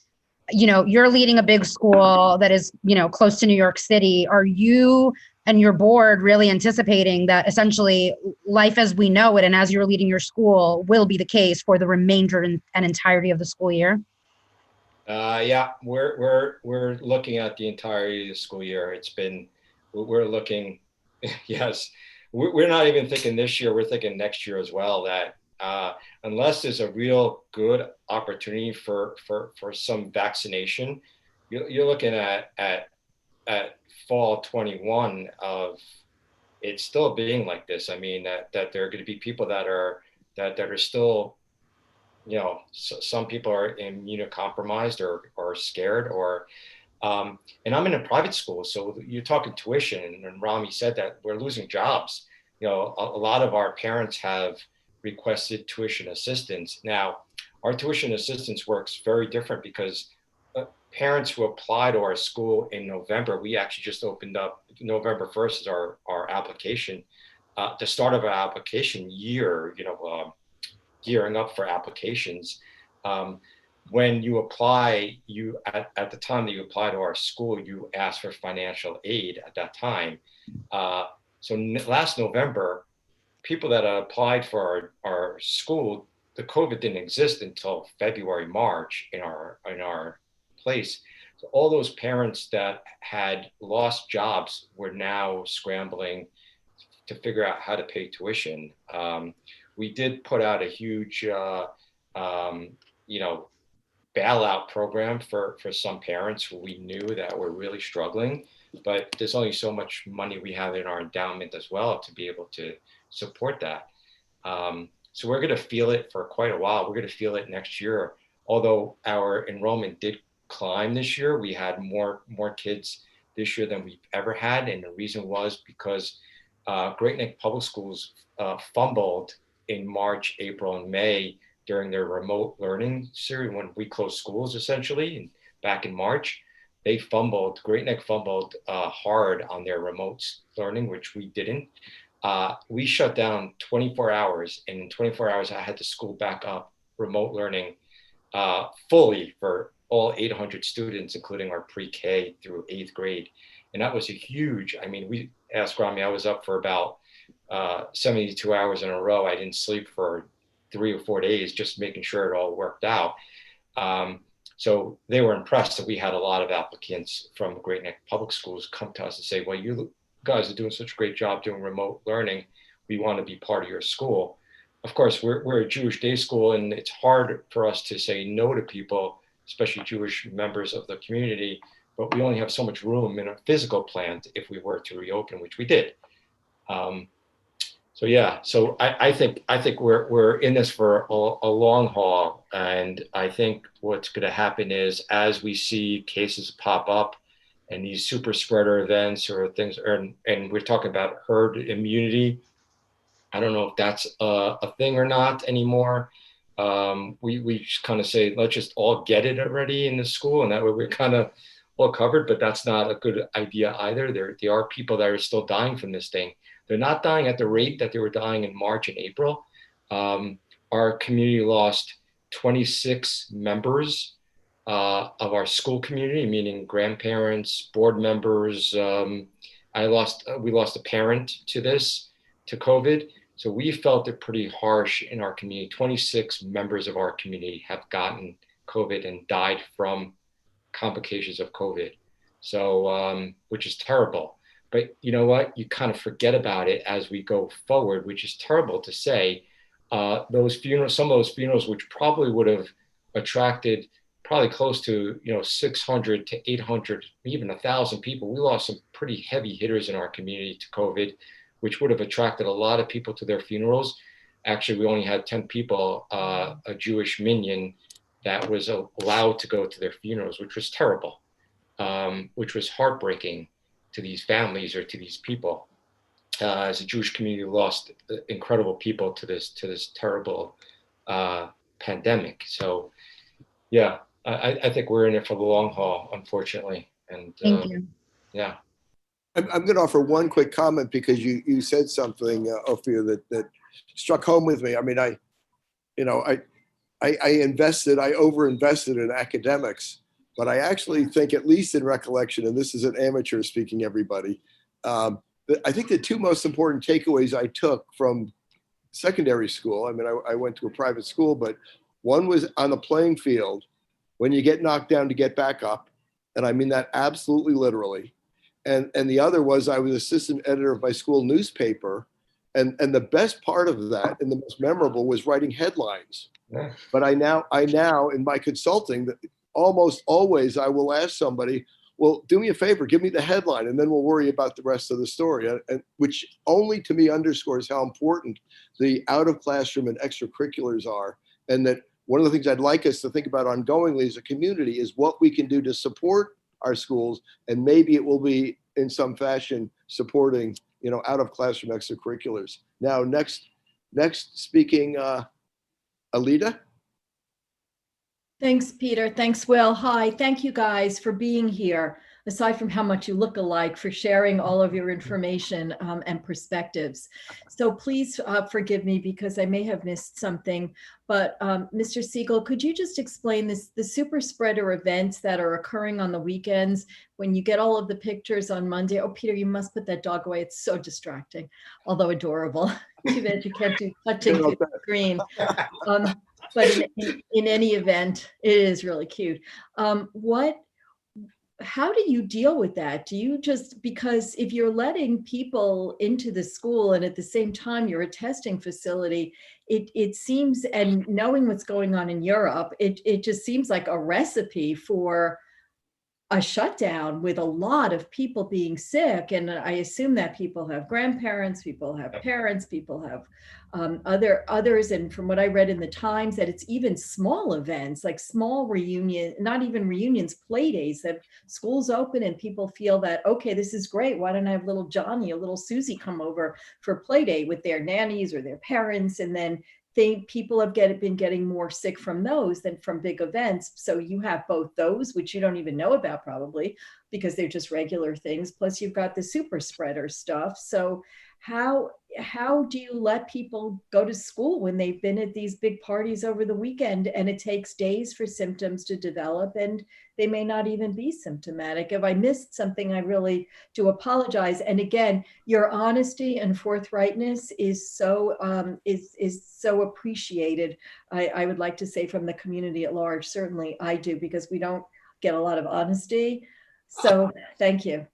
you're leading a big school that is, close to New York City. Are you and your board really anticipating that essentially life as we know it, and as you're leading your school, will be the case for the remainder and entirety of the school year? Yeah, we're looking at the entirety of the school year. We're looking, yes, we're not even thinking this year. We're thinking next year as well. That unless there's a real good opportunity for some vaccination, you're looking at fall 21 of it still being like this. I mean, that there are going to be people that are still, some people are immunocompromised or scared, and I'm in a private school. So you're talking tuition, and Rami said that we're losing jobs. A lot of our parents have requested tuition assistance. Now, our tuition assistance works very different, because parents who apply to our school in November, we actually just opened up November 1st is our application, the start of our application year, gearing up for applications. When you apply, at the time that you apply to our school, you ask for financial aid at that time. So last November, people that applied for our school, the COVID didn't exist until February, March in our place. So all those parents that had lost jobs were now scrambling to figure out how to pay tuition. We did put out a huge, bailout program for some parents who we knew that were really struggling, but there's only so much money we have in our endowment as well to be able to support that. So we're going to feel it for quite a while. We're going to feel it next year. Although our enrollment did climb this year, we had more kids this year than we've ever had. And the reason was because Great Neck Public Schools fumbled in March, April, and May during their remote learning series when we closed schools essentially. And back in March, they fumbled, Great Neck fumbled hard on their remote learning, which we didn't. We shut down 24 hours, and in 24 hours, I had the school back up remote learning fully for all 800 students, including our pre-K through 8th grade. And that was a huge, I mean, we asked Rami, I was up for about 72 hours in a row. I didn't sleep for 3 or 4 days, just making sure it all worked out. So they were impressed that we had a lot of applicants from Great Neck Public Schools come to us and say, well, you guys are doing such a great job doing remote learning. We want to be part of your school. Of course, we're a Jewish day school, and it's hard for us to say no to people, especially Jewish members of the community, but we only have so much room in a physical plant if we were to reopen, which we did. So yeah, so I think we're in this for a long haul, and I think what's going to happen is as we see cases pop up and these super spreader events or things, and we're talking about herd immunity. I don't know if that's a thing or not anymore. We just kind of say, let's just all get it already in the school, and that way we're kind of all covered, but that's not a good idea either. There are people that are still dying from this thing. They're not dying at the rate that they were dying in March and April. Our community lost 26 members of our school community, meaning grandparents, board members. We lost a parent to COVID. So we felt it pretty harsh in our community. 26 members of our community have gotten COVID and died from complications of COVID. So, which is terrible. But you know what? You kind of forget about it as we go forward, which is terrible to say. Those funerals, some of those funerals, which probably would have attracted probably close to 600 to 800, even 1,000 people. We lost some pretty heavy hitters in our community to COVID, which would have attracted a lot of people to their funerals. Actually, we only had 10 people, a Jewish minyan, that was allowed to go to their funerals, which was terrible, which was heartbreaking to these families or to these people. As a Jewish community, lost incredible people to this terrible pandemic. So, yeah, I think we're in it for the long haul, unfortunately. And Thank you. Yeah. I'm going to offer one quick comment because you said something, Ophir, that struck home with me. I mean, I overinvested in academics, but I actually think, at least in recollection, and this is an amateur speaking, everybody, I think the two most important takeaways I took from secondary school, I mean, I went to a private school, but one was on the playing field, when you get knocked down to get back up. And I mean that absolutely literally. And the other was I was assistant editor of my school newspaper. And the best part of that and the most memorable was writing headlines. Yeah. But I now in my consulting, almost always I will ask somebody, well, do me a favor, give me the headline, and then we'll worry about the rest of the story. And which only to me underscores how important the out of classroom and extracurriculars are. And that one of the things I'd like us to think about ongoingly as a community is what we can do to support our schools. And maybe it will be in some fashion supporting, out of classroom extracurriculars. Now, next speaking, Alida. Thanks, Peter. Thanks, Will. Hi, thank you guys for being here. Aside from how much you look alike, for sharing all of your information and perspectives. So please forgive me because I may have missed something, but Mr. Siegel, could you just explain the super spreader events that are occurring on the weekends when you get all of the pictures on Monday? Oh, Peter, you must put that dog away. It's so distracting, although adorable. Too bad you can't do touching to the screen. But in any event, it is really cute. how do you deal with that? Do you just, because if you're letting people into the school and at the same time you're a testing facility, it seems, and knowing what's going on in Europe, it just seems like a recipe for a shutdown with a lot of people being sick. And I assume that people have grandparents, people have parents, people have others. And from what I read in the Times, that it's even small events, like small reunion, not even reunions, play days, that schools open and people feel that, okay, this is great. Why don't I have little Johnny, a little Susie come over for play day with their nannies or their parents? And then people have been getting more sick from those than from big events. So you have both those, which you don't even know about probably because they're just regular things. Plus you've got the super spreader stuff. So how do you let people go to school when they've been at these big parties over the weekend and it takes days for symptoms to develop and they may not even be symptomatic? If I missed something, I really do apologize. And again, your honesty and forthrightness is so so appreciated. I would like to say from the community at large, certainly I do, because we don't get a lot of honesty. So thank you.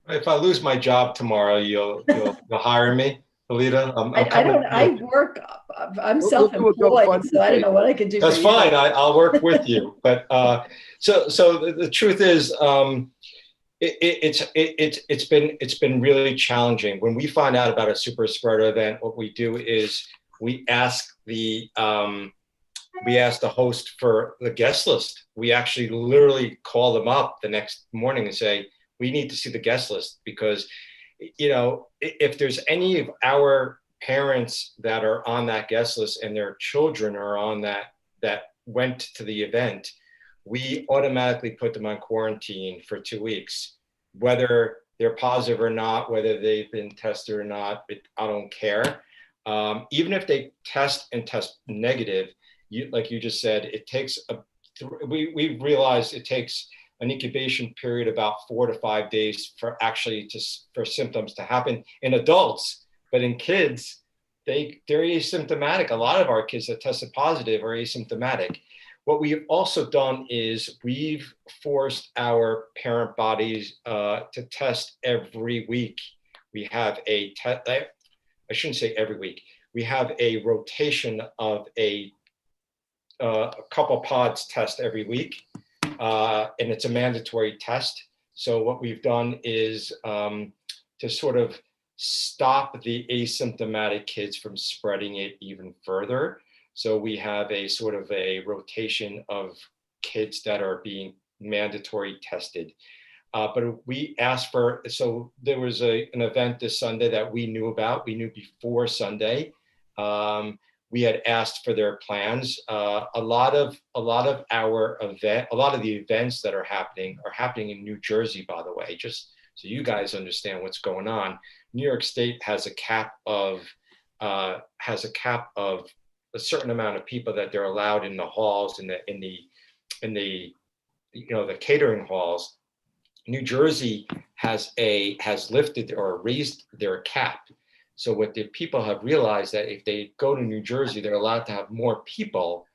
If I lose my job tomorrow, you'll hire me, Alita. I'm We'll do a self-employed, GoFundMe so I don't know what I can do. That's for you. fine. I'll work with you. But so the truth is, it's been really challenging. When we find out about a super spreader event, what we do is we ask the host for the guest list. We actually literally call them up the next morning and say, we need to see the guest list, because, you know, if there's any of our parents that are on that guest list and their children are on that went to the event, we automatically put them on quarantine for 2 weeks, whether they're positive or not, whether they've been tested or not. I don't care. Even if they test negative, like you just said, it takes we've realized it takes an incubation period about 4 to 5 days for symptoms to happen in adults. But in kids, they're asymptomatic. A lot of our kids that tested positive are asymptomatic. What we've also done is we've forced our parent bodies to test every week. We have I shouldn't say every week. We have a rotation of a couple pods test every week. And it's a mandatory test. So what we've done is to sort of stop the asymptomatic kids from spreading it even further. So we have a sort of a rotation of kids that are being mandatory tested. But we asked so there was an event this Sunday that we knew about. We knew before Sunday. We had asked for their plans. A lot of the events that are happening in New Jersey, by the way, just so you guys understand what's going on. New York State has a cap of a certain amount of people that they're allowed in the halls, in the catering halls. New Jersey has lifted or raised their cap. So what the people have realized that if they go to New Jersey, they're allowed to have more people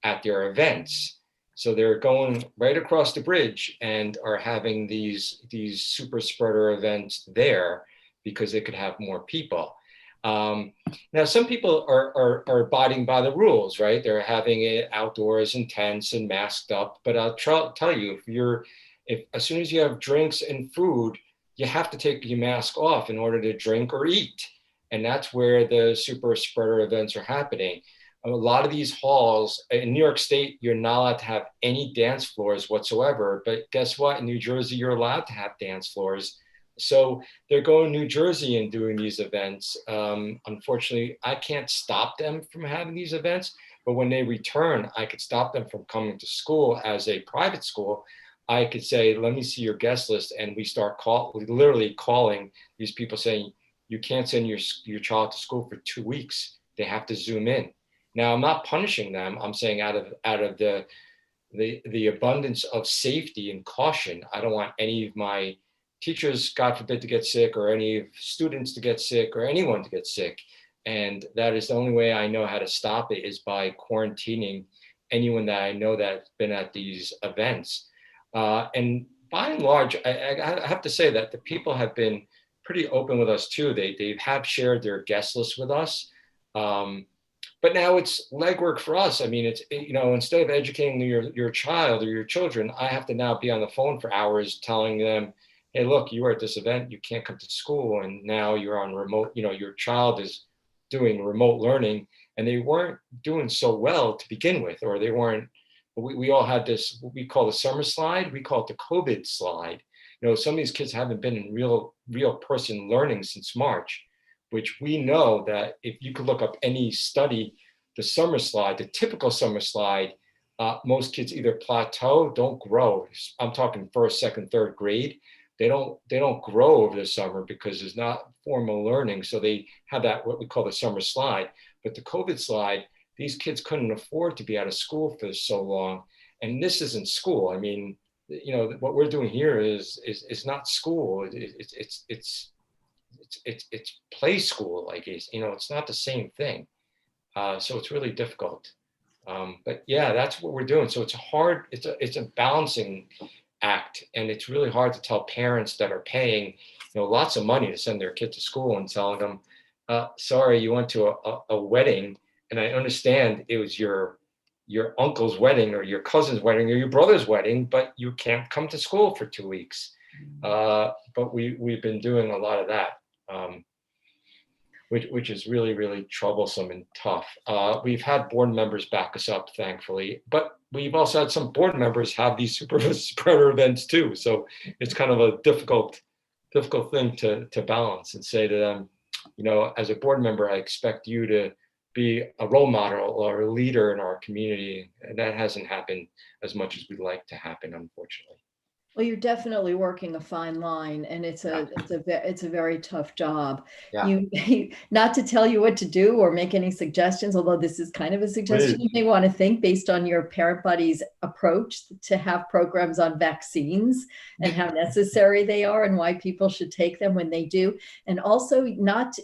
at their events. So they're going right across the bridge and are having these super spreader events there because they could have more people. Now, some people are abiding by the rules, right? They're having it outdoors in tents and masked up. But I'll tell you, if as soon as you have drinks and food, you have to take your mask off in order to drink or eat. And that's where the super spreader events are happening. A lot of these halls in New York State, you're not allowed to have any dance floors whatsoever. But guess what? In New Jersey, you're allowed to have dance floors. So they're going to New Jersey and doing these events. Unfortunately, I can't stop them from having these events. But when they return, I could stop them from coming to school as a private school. I could say, let me see your guest list. And we start literally calling these people saying, you can't send your child to school for 2 weeks. They have to Zoom in. Now, I'm not punishing them. I'm saying out of the abundance of safety and caution, I don't want any of my teachers, God forbid, to get sick, or any students to get sick, or anyone to get sick. And that is the only way I know how to stop it, is by quarantining anyone that I know that's been at these events. And by and large, I have to say that the people have been pretty open with us too. They have shared their guest list with us. But now it's legwork for us. I mean, it's, you know, instead of educating your child or your children, I have to now be on the phone for hours telling them, hey, look, you were at this event, you can't come to school, and now you're on remote, you know, your child is doing remote learning, and they weren't doing so well to begin with, or they weren't, we all had this, what we call the summer slide, we call it the COVID slide. You know, some of these kids haven't been in real person learning since March, which we know that if you could look up any study, the summer slide, the typical summer slide, most kids either plateau, don't grow. I'm talking first, second, third grade. They don't grow over the summer because there's not formal learning. So they have that, what we call the summer slide. But the COVID slide, these kids couldn't afford to be out of school for so long. And this isn't school. I mean, you know, what we're doing here is not school. It's play school, I guess. You know, it's not the same thing. So it's really difficult. But yeah, that's what we're doing. So it's hard. It's a balancing act, and it's really hard to tell parents that are paying, you know, lots of money to send their kid to school and telling them, sorry, you went to a wedding, and I understand it was your uncle's wedding or your cousin's wedding or your brother's wedding, but you can't come to school for 2 weeks. But we've been doing a lot of that. Which is really, really troublesome and tough. We've had board members back us up, thankfully, but we've also had some board members have these super spreader events too. So it's kind of a difficult thing to balance and say to them, you know, as a board member, I expect you to be a role model or a leader in our community. And that hasn't happened as much as we'd like to happen, unfortunately. Well, you're definitely working a fine line, and it's a very tough job. Yeah. You not to tell you what to do or make any suggestions, although this is kind of a suggestion you may want to think based on your parent buddy's approach to have programs on vaccines and how necessary they are and why people should take them when they do. And also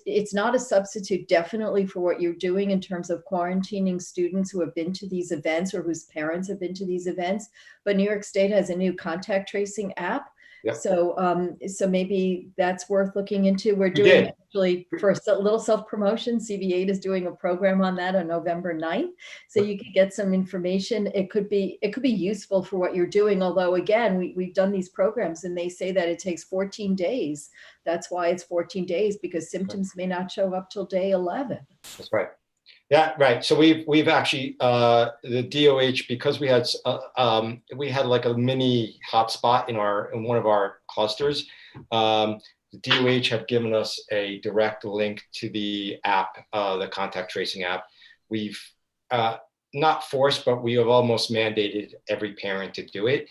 it's not a substitute definitely for what you're doing in terms of quarantining students who have been to these events or whose parents have been to these events. But New York State has a new contact tracing app. Yep. So maybe that's worth looking into. We're doing actually for a little self-promotion. CB8 is doing a program on that on November 9th. So you can get some information. It could be useful for what you're doing. Although again, we've done these programs and they say that it takes 14 days. That's why it's 14 days, because symptoms may not show up till day 11. That's right. Yeah, right. So we've actually the DOH, because we had like a mini hotspot in one of our clusters. The DOH have given us a direct link to the app, the contact tracing app. We've not forced, but we have almost mandated every parent to do it.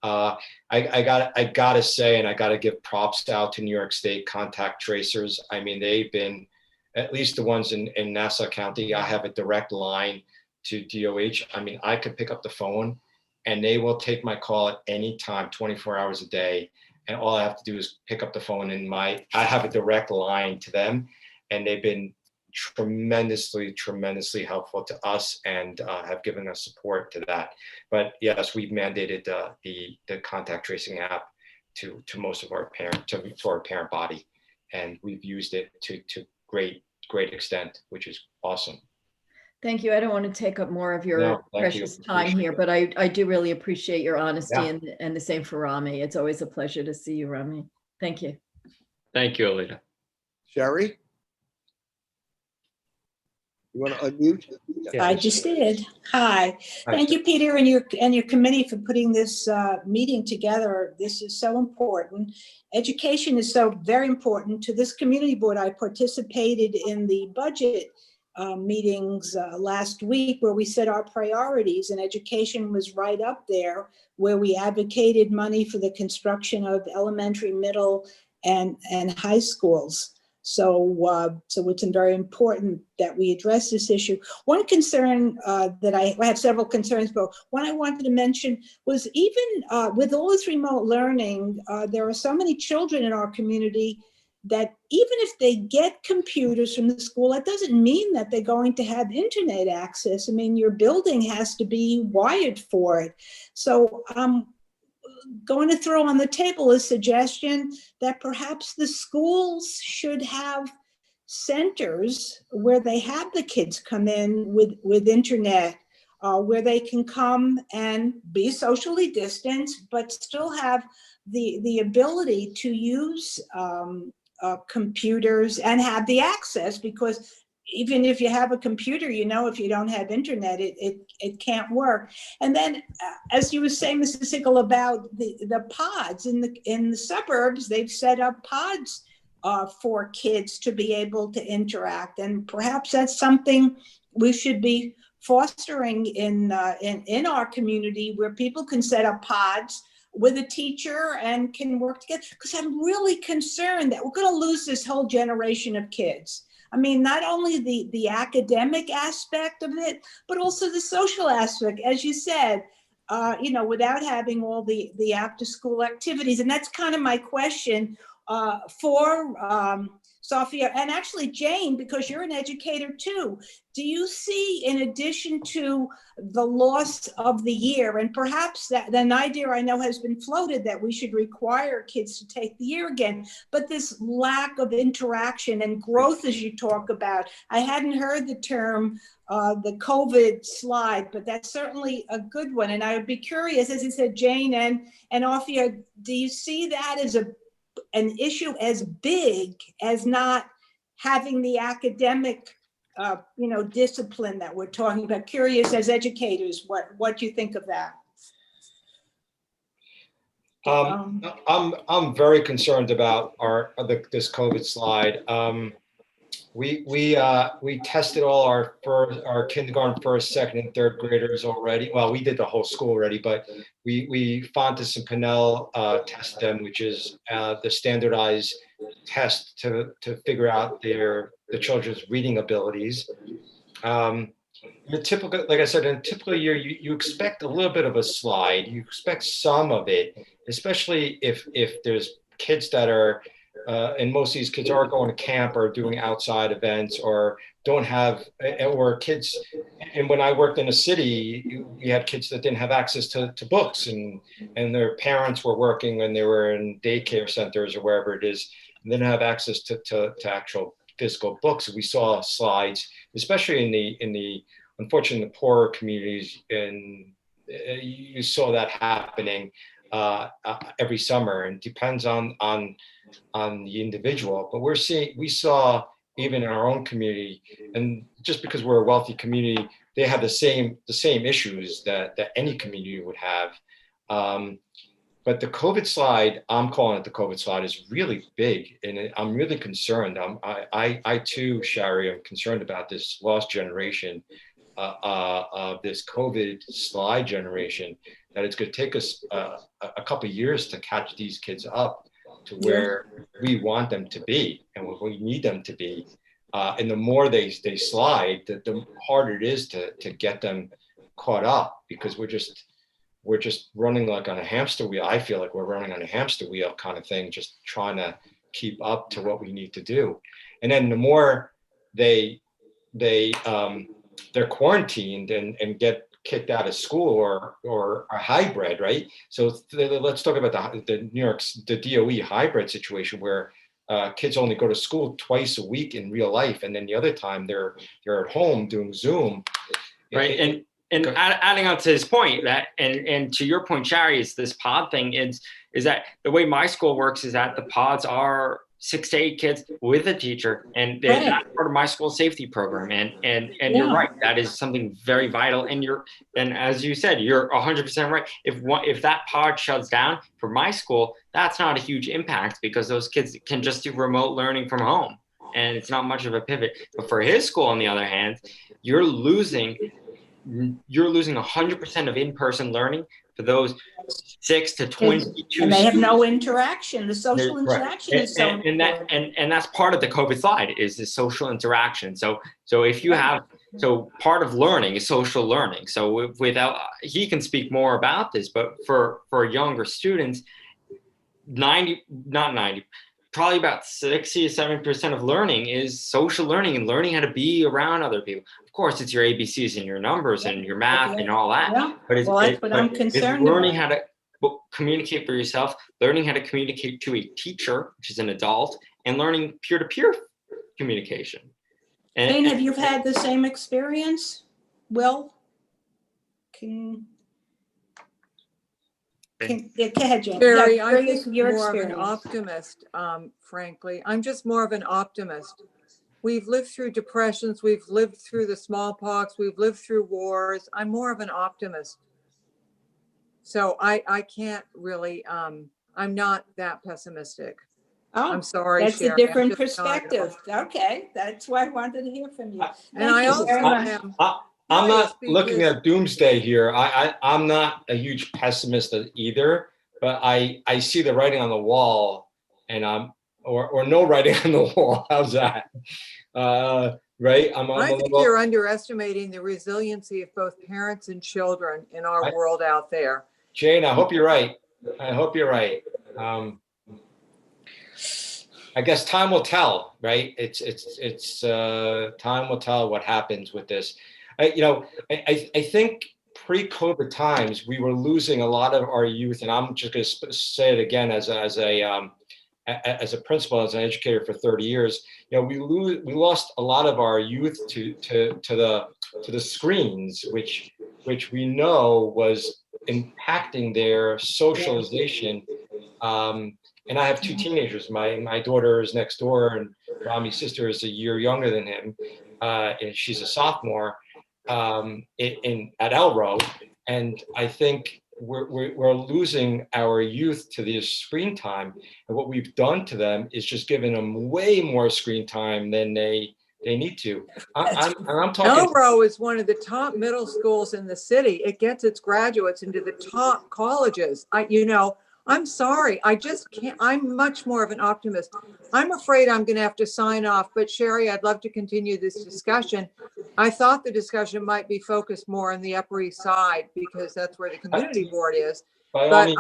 I gotta say, and I gotta give props out to New York State contact tracers. I mean, they've been, at least the ones in Nassau County, I have a direct line to DOH. I mean, I could pick up the phone and they will take my call at any time, 24 hours a day. And all I have to do is pick up the phone and I have a direct line to them. And they've been tremendously helpful to us and have given us support to that. But yes, we've mandated the contact tracing app to most of our to our parent body. And we've used it to great extent, which is awesome. Thank you. I don't want to take up more of your precious time here, but I do really appreciate your honesty, and the same for Rami. It's always a pleasure to see you, Rami. Thank you. Thank you, Alita. Sherry? You want to unmute? Yeah, I just did. Hi. Thank you, Peter, and your committee for putting this meeting together. This is so important. Education is so very important. To this community board, I participated in the budget meetings last week where we set our priorities, and education was right up there, where we advocated money for the construction of elementary, middle, and high schools. So it's very important that we address this issue. One concern that I have several concerns, but one I wanted to mention was even with all this remote learning, there are so many children in our community that even if they get computers from the school, that doesn't mean that they're going to have internet access. I mean, your building has to be wired for it. So going to throw on the table a suggestion that perhaps the schools should have centers where they have the kids come in with internet, where they can come and be socially distanced, but still have the ability to use computers and have the access, because even if you have a computer, if you don't have internet, it can't work. And then, as you were saying, Mrs. Sickle, about the pods in the suburbs, they've set up pods for kids to be able to interact, and perhaps that's something we should be fostering in our community, where people can set up pods with a teacher and can work together. Because I'm really concerned that we're going to lose this whole generation of kids. I mean, not only the academic aspect of it, but also the social aspect, as you said, without having all the after school activities. And that's kind of my question for Sophia, and actually Jane, because you're an educator too. Do you see, in addition to the loss of the year, and perhaps that an idea I know has been floated that we should require kids to take the year again, but this lack of interaction and growth, as you talk about, I hadn't heard the term the COVID slide, but that's certainly a good one. And I would be curious, as you said, Jane and Sophia, do you see that as an issue as big as not having the academic, discipline that we're talking about? Curious, as educators, what you think of that. I'm very concerned about this COVID slide. We tested all our kindergarten, first, second, and third graders already. Well, we did the whole school already, but we Fontes and Pinnell tested them, which is the standardized test to figure out the children's reading abilities. Like I said, in a typical year, you expect a little bit of a slide. You expect some of it, especially if there's kids that are. And most of these kids are going to camp or doing outside events, or don't have, or kids. And when I worked in a city, we had kids that didn't have access to books, and their parents were working when they were in daycare centers or wherever it is, and didn't have access to actual physical books. We saw slides, especially in the unfortunately, the poorer communities, and you saw that happening every summer, and depends on the individual. But we saw even in our own community, and just because we're a wealthy community, they have the same issues that any community would have. But the COVID slide, I'm calling it the COVID slide, is really big, and I'm really concerned. I too, Shari, am concerned about this lost generation, this COVID slide generation, that it's going to take us a couple of years to catch these kids up to where we want them to be and what we need them to be. And the more they slide, the harder it is to get them caught up, because we're just running like on a hamster wheel. I feel like we're running on a hamster wheel kind of thing, just trying to keep up to what we need to do. And then the more they're quarantined and get kicked out of school or a hybrid, right? So let's talk about the DOE hybrid situation, where kids only go to school twice a week in real life, and then the other time they're at home doing Zoom. Right, and adding on to his point, that and to your point, Shari, is this pod thing is that the way my school works is that the pods are 6 to 8 kids with a teacher, and that's part of my school safety program. And you're right, that is something very vital. And as you said, you're 100% right. If that pod shuts down for my school, that's not a huge impact, because those kids can just do remote learning from home, and it's not much of a pivot. But for his school, on the other hand, you're losing 100% of in-person learning for those 6 to 22 and they have students. no interaction. The social interaction is so important. And that's part of the COVID slide, is the social interaction. So if you have, so part of learning is social learning. So without, he can speak more about this, but for younger students, probably about 60 to 70% of learning is social learning, and learning how to be around other people. Of course, it's your ABCs and your numbers and your math and all that. Yeah. But it's, well, that's what I'm concerned learning about. but communicate for yourself, learning how to communicate to a teacher, which is an adult, and learning peer-to-peer communication. Jane, have you had the same experience? Will? Yeah, go ahead, Jane. Barry, Yeah, I'm bring just us your more of an experience. optimist, frankly. I'm just more of an optimist. We've lived through depressions, we've lived through the smallpox, we've lived through wars. I'm more of an optimist. So I can't really, I'm not that pessimistic. Oh, I'm sorry, that's Sherry. a I'm different just not at all. perspective. Okay, that's why I wanted to hear from you. And I Thank you very also much. am I'm curious not looking because- at doomsday here. I'm not a huge pessimist either, but I see the writing on the wall, and or no writing on the wall. How's that? Right? I think you're underestimating the resiliency of both parents and children in our world out there. Jane, I hope you're right. I hope you're right. I guess time will tell, right? It's time will tell what happens with this. I think pre-COVID times we were losing a lot of our youth, and I'm just going to say it again as a principal, as an educator for 30 years. We lost a lot of our youth to the screens, which we know was impacting their socialization. And I have two teenagers. My daughter is next door, and Rami's sister is a year younger than him, and she's a sophomore at Elro. And I think we're losing our youth to this screen time, and what we've done to them is just given them way more screen time than they need to. I'm talking. Elro is one of the top middle schools in the city. It gets its graduates into the top colleges. I'm sorry. I just can't. I'm much more of an optimist. I'm afraid I'm going to have to sign off. But Sherry, I'd love to continue this discussion. I thought the discussion might be focused more on the Upper East Side because that's where the community board is. But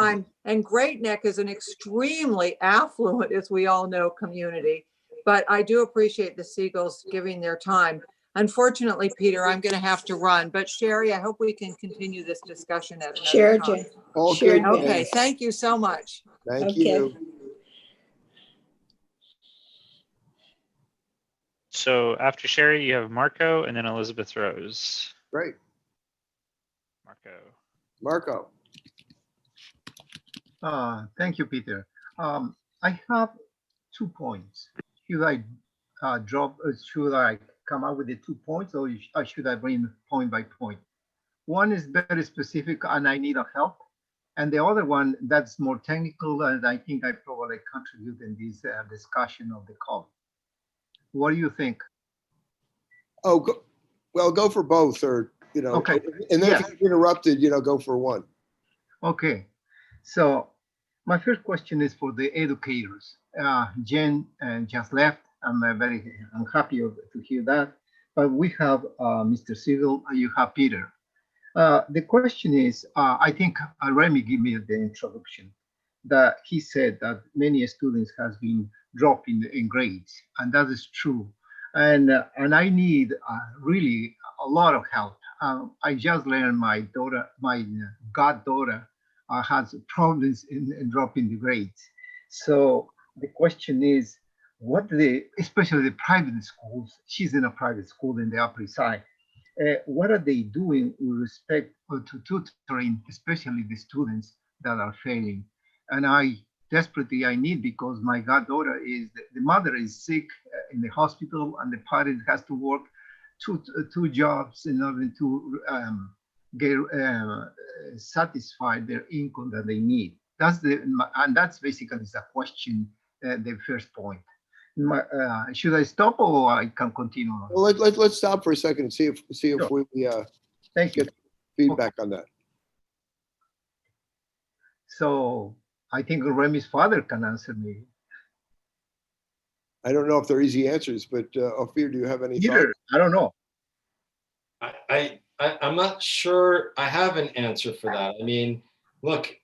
and Great Neck is an extremely affluent, as we all know, community. But I do appreciate the Seagulls giving their time. Unfortunately, Peter, I'm going to have to run. But Sherry, I hope we can continue this discussion at another Sure, time. Jane. All Sure, good. Jane. Okay, thank you so much. Thank Okay. you. So after Sherry, you have Marco and then Elizabeth Rose. Great. Marco. Thank you, Peter. I have 2 points. Should I should I come up with the 2 points, or should I bring point by point? One is very specific and I need a help. And the other one that's more technical, and I think I probably contribute in this discussion of the call. What do you think? Oh, go for both, or Okay. And then Yes. if you're interrupted, go for one. Okay, so my first question is for the educators. Jen just left. I'm happy to hear that. But we have Mr. Siegel and you have Peter. The question is, I think Remy gave me the introduction, that he said that many students has been dropping in grades, and that is true. And I need really a lot of help. I just learned my goddaughter has problems in dropping the grades. So the question is, especially the private schools, she's in a private school in the Upper East Side, what are they doing with respect to tutoring, especially the students that are failing? And I need, because my goddaughter the mother is sick in the hospital, and the parent has to work two jobs in order to get satisfy their income that they need. That's basically the question, the first point. Should I stop, or I can continue? Well, let's stop for a second and see if Sure. we Thank you. get feedback on that. So I think Remy's father can answer me. I don't know if they're easy answers, but Ophir, do you have any thoughts? Either, I don't know. I'm not sure I have an answer for that. I mean, look,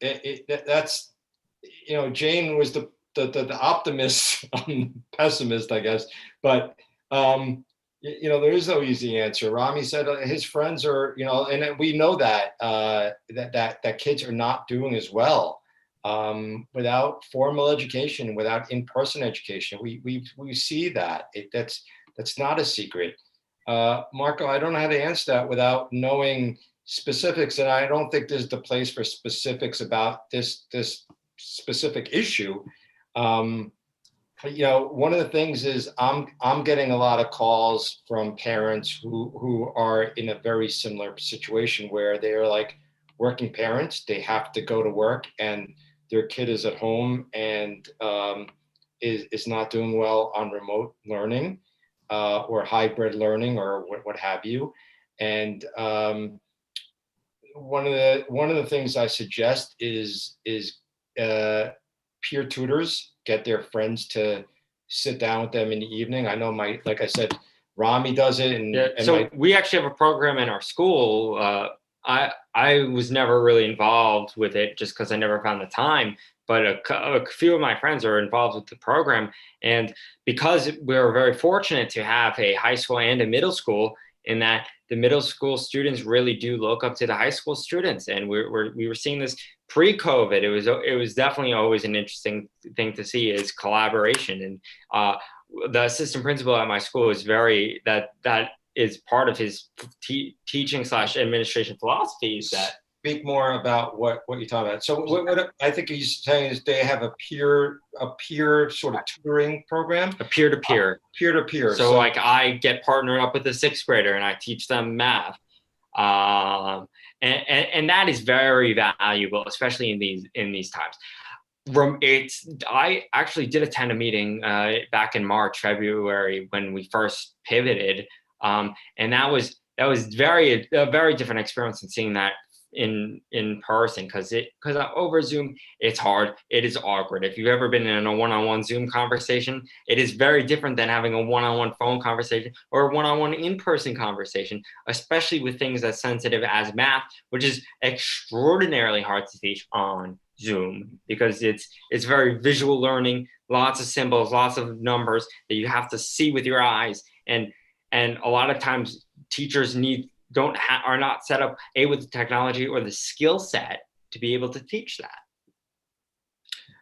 that's Jane was the optimist, pessimist, I guess. But There is no easy answer. Rami said his friends are, and we know that that kids are not doing as well without formal education, without in-person education. We see that. That's not a secret. Marco, I don't know how to answer that without knowing specifics, and I don't think this is the place for specifics about this specific issue. One of the things is I'm getting a lot of calls from parents who are in a very similar situation where they're like working parents. They have to go to work and their kid is at home and is not doing well on remote learning or hybrid learning or what have you. And one of the things I suggest is peer tutors, get their friends to sit down with them in the evening. I know like I said, Rami does it. We actually have a program in our school. I was never really involved with it just because I never found the time, but a few of my friends are involved with the program. And because we're very fortunate to have a high school and a middle school, in that the middle school students really do look up to the high school students. And we were seeing this pre-COVID. It was definitely always an interesting thing to see is collaboration. And the assistant principal at my school is that is part of his teaching / administration philosophy is that. Speak more about what you're talking about. So what I think he's saying is they have a peer sort of tutoring program. A peer-to-peer. Peer-to-peer. So like I get partnered up with a 6th grader and I teach them math. And that is very valuable, especially in these times. I actually did attend a meeting back in March, February when we first pivoted. And that was a very different experience than seeing that in person because over Zoom it's hard, it is awkward. If you've ever been in a one-on-one Zoom conversation, it is very different than having a one-on-one phone conversation or a one-on-one in-person conversation, especially with things as sensitive as math, which is extraordinarily hard to teach on Zoom because it's very visual learning, lots of symbols, lots of numbers that you have to see with your eyes, and a lot of times teachers are not set up with the technology or the skill set to be able to teach that.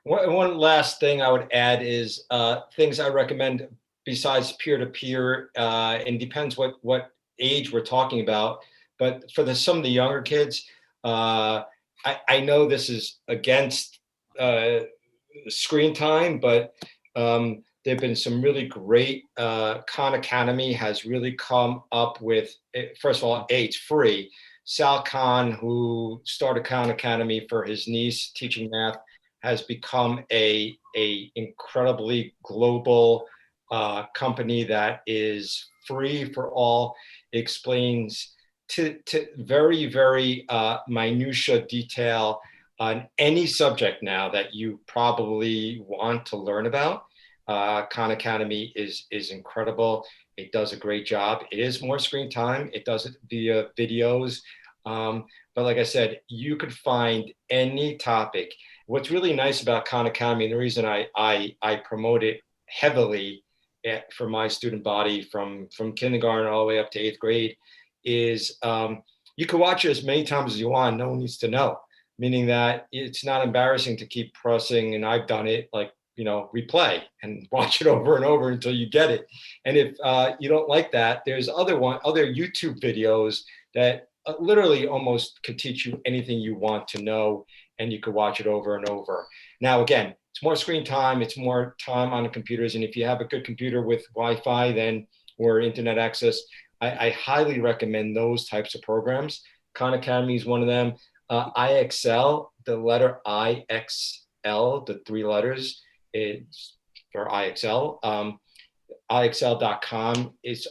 One last thing I would add is things I recommend besides peer-to-peer, and depends what age we're talking about, but for some of the younger kids, I know this is against screen time, but there have been some really great, Khan Academy has really come up with, first of all, it's free. Sal Khan, who started Khan Academy for his niece teaching math, has become a incredibly global company that is free for all. It explains to very, very minutia detail on any subject now that you probably want to learn about. Khan Academy is incredible. It does a great job. It is more screen time. It does it via videos. But like I said, you could find any topic. What's really nice about Khan Academy, and the reason I promote it heavily for my student body from kindergarten all the way up to 8th grade, is you can watch it as many times as you want. No one needs to know, meaning that it's not embarrassing to keep pressing, and I've done it, like, replay and watch it over and over until you get it. And if you don't like that, there's other YouTube videos that literally almost could teach you anything you want to know, and you could watch it over and over. Now, again, it's more screen time, it's more time on the computers. And if you have a good computer with Wi-Fi or internet access, I highly recommend those types of programs. Khan Academy is one of them. IXL, the letter IXL, the 3 letters, it's for IXL. IXL.com. It's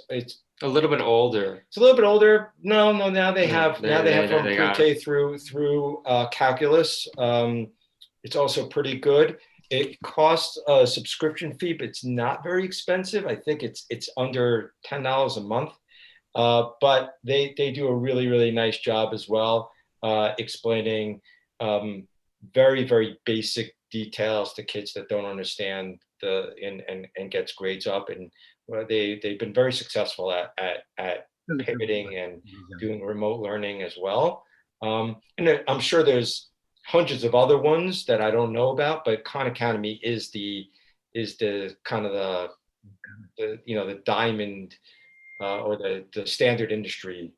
a little bit older. It's a little bit older. No. Now they have from pre-K through calculus. It's also pretty good. It costs a subscription fee, but it's not very expensive. I think it's under $10 a month. But they do a really, really nice job as well, explaining very, very basic details to kids that don't understand and gets grades up, and they've been very successful at pivoting and doing remote learning as well. And I'm sure there's hundreds of other ones that I don't know about, but Khan Academy is the kind of the the diamond or the standard industry,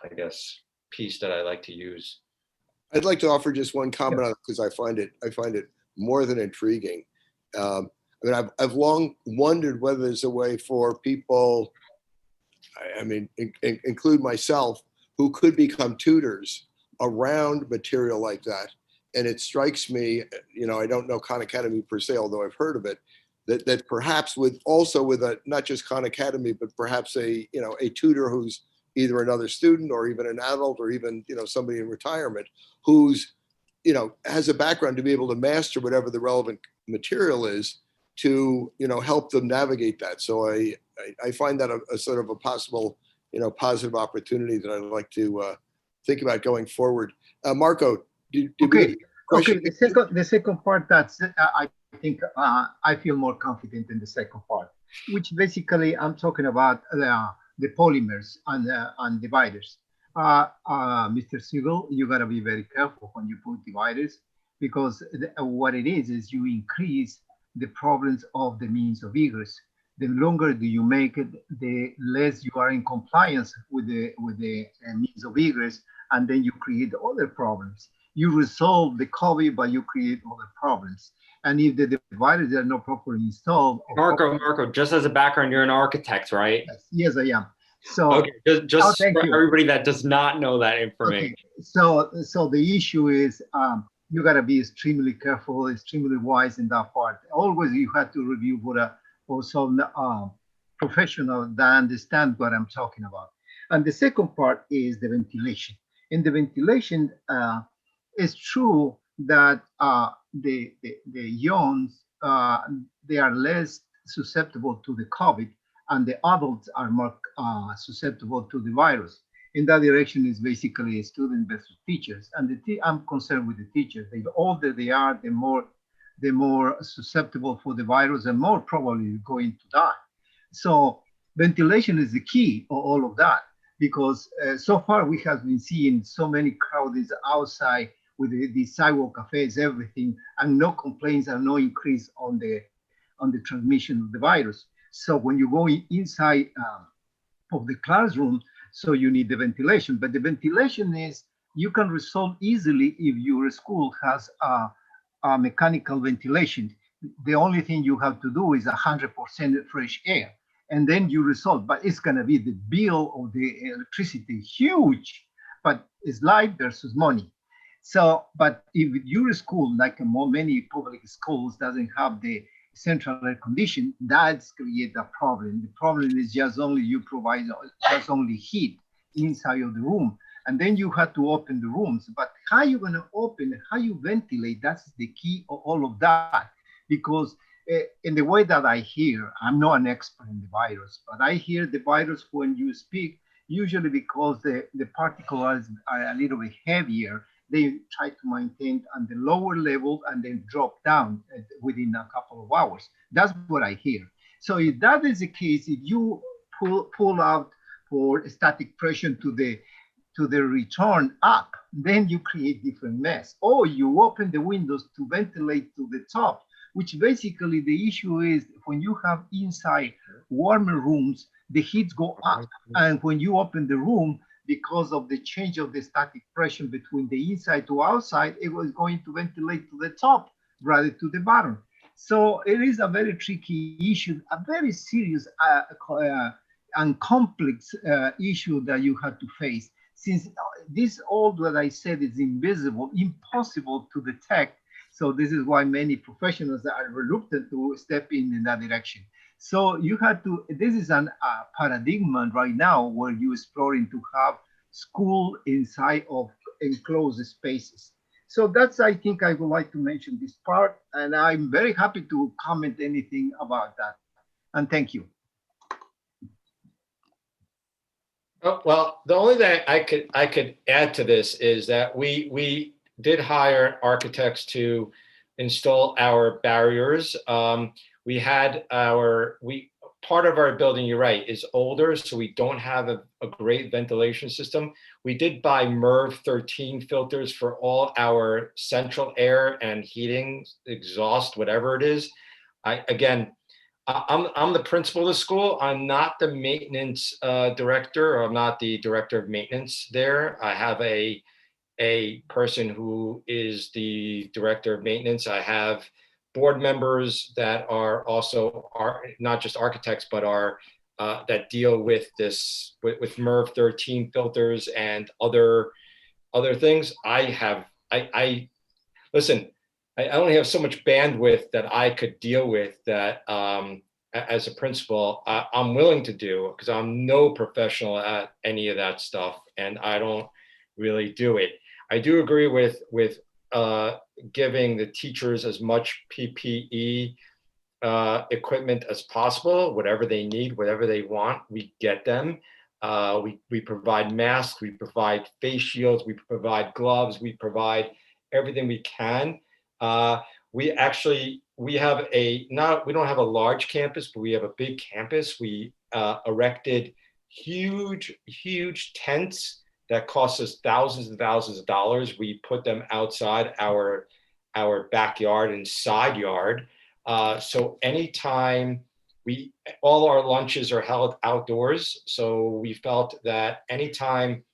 I guess, piece that I like to use. I'd like to offer just one comment on it because I find it more than intriguing. I mean, I've long wondered whether there's a way for people, I mean, include myself, who could become tutors around material like that. And it strikes me, I don't know Khan Academy per se, although I've heard of it, that perhaps with not just Khan Academy, but perhaps a tutor who's either another student or even an adult or even, somebody in retirement who's, has a background to be able to master whatever the relevant material is to, help them navigate that. So I find that a sort of a possible, positive opportunity that I'd like to think about going forward. Marco, Okay. The second part, that's I think I feel more confident in the second part, which basically I'm talking about the polymers and dividers. Mr. Siegel, you gotta be very careful when you put dividers, because what it is you increase the problems of the means of egress. The longer do you make it, the less you are in compliance with the means of egress, and then you create other problems. You resolve the COVID, but you create other problems. And if the dividers are not properly installed, Marco, just as a background, you're an architect, right? Yes, I am. So okay, just for you. everybody that does not know that information. Okay. So the issue is you got to be extremely careful, extremely wise in that part. Always you have to review for some professional that understand what I'm talking about. And the second part is the ventilation. In the ventilation, it's true that the youngs, they are less susceptible to the COVID, and the adults are more susceptible to the virus. In that direction is basically student versus teachers. And I'm concerned with the teachers. The older they are, the more susceptible for the virus and more probably going to die. So ventilation is the key of all of that, because so far we have been seeing so many crowds outside with the sidewalk cafes, everything, and no complaints and no increase on the transmission of the virus. So when you go inside of the classroom, so you need the ventilation. But the ventilation is, you can resolve easily if your school has a mechanical ventilation. The only thing you have to do is 100% fresh air, and then you resolve. But it's gonna be the bill of the electricity huge, but it's life versus money. So, but if your school, like many public schools, doesn't have the central air condition, that's create a problem. The problem is just only you provide just only heat inside of the room, and then you have to open the rooms. But how you gonna open, how you ventilate, that's the key of all of that. Because in the way that I hear, I'm not an expert in the virus, but I hear the virus when you speak, usually because the particles are a little bit heavier, they try to maintain on the lower level and then drop down within a couple of hours. That's what I hear. So if that is the case, if you pull out for static pressure to the return up, then you create different mess. Or you open the windows to ventilate to the top, which basically the issue is when you have inside warmer rooms, the heats go up. And when you open the room, because of the change of the static pressure between the inside to outside, it was going to ventilate to the top rather to the bottom. So it is a very tricky issue, a very serious and complex issue that you have to face. Since this all that I said is invisible, impossible to detect. So this is why many professionals are reluctant to step in that direction. So you have to, this is a paradigm right now where you're exploring to have school inside of enclosed spaces. So that's, I think I would like to mention this part, and I'm very happy to comment anything about that. And thank you. Oh, well, the only thing I could add to this is that we did hire architects to install our barriers. part of our building, you're right, is older, so we don't have a great ventilation system. We did buy MERV 13 filters for all our central air and heating, exhaust, whatever it is. I'm the principal of the school. I'm not the maintenance director, or I'm not the director of maintenance there. I have a person who is the director of maintenance. I have board members that are also not just architects, but are that deal with this with MERV 13 filters and other things. Listen, I only have so much bandwidth that I could deal with that as a principal. I'm willing to do, because I'm no professional at any of that stuff, and I don't really do it. I do agree with giving the teachers as much PPE equipment as possible, whatever they need, whatever they want, we get them. We provide masks, we provide face shields, we provide gloves, we provide everything we can. We have we don't have a large campus, but we have a big campus. We erected huge tents that cost us thousands and thousands of dollars. We put them outside our backyard and side yard. So anytime all our lunches are held outdoors. So we felt that anytime,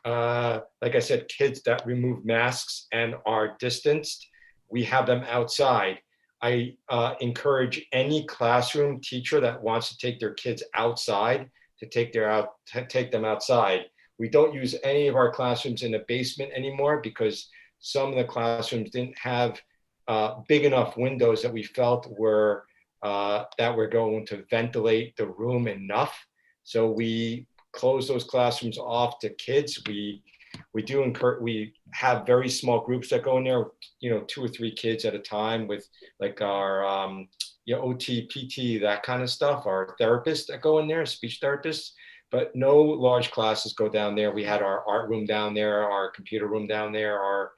like I said, kids that remove masks and are distanced, we have them outside. I encourage any classroom teacher that wants to take their kids outside to take them outside. We don't use any of our classrooms in the basement anymore, because some of the classrooms didn't have big enough windows that we felt were going to ventilate the room enough. So we close those classrooms off to kids. We have very small groups that go in there, 2 or 3 kids at a time, with like our OT, PT, that kind of stuff. Our therapists that go in there, speech therapists. But no large classes go down there. We had our art room down there, our computer room down there, our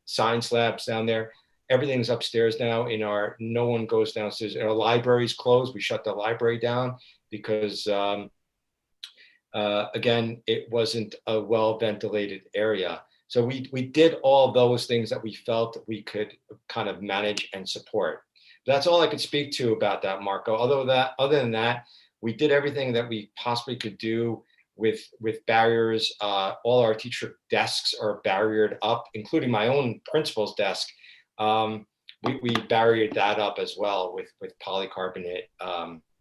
science labs down there. Everything's upstairs now. No one goes downstairs. Our library's closed. We shut the library down because, again, it wasn't a well-ventilated area. So we did all those things that we felt we could kind of manage and support. That's all I could speak to about that, Marco. Other than that, we did everything that we possibly could do with barriers. All our teacher desks are barriered up, including my own principal's desk. We barriered that up as well with polycarbonate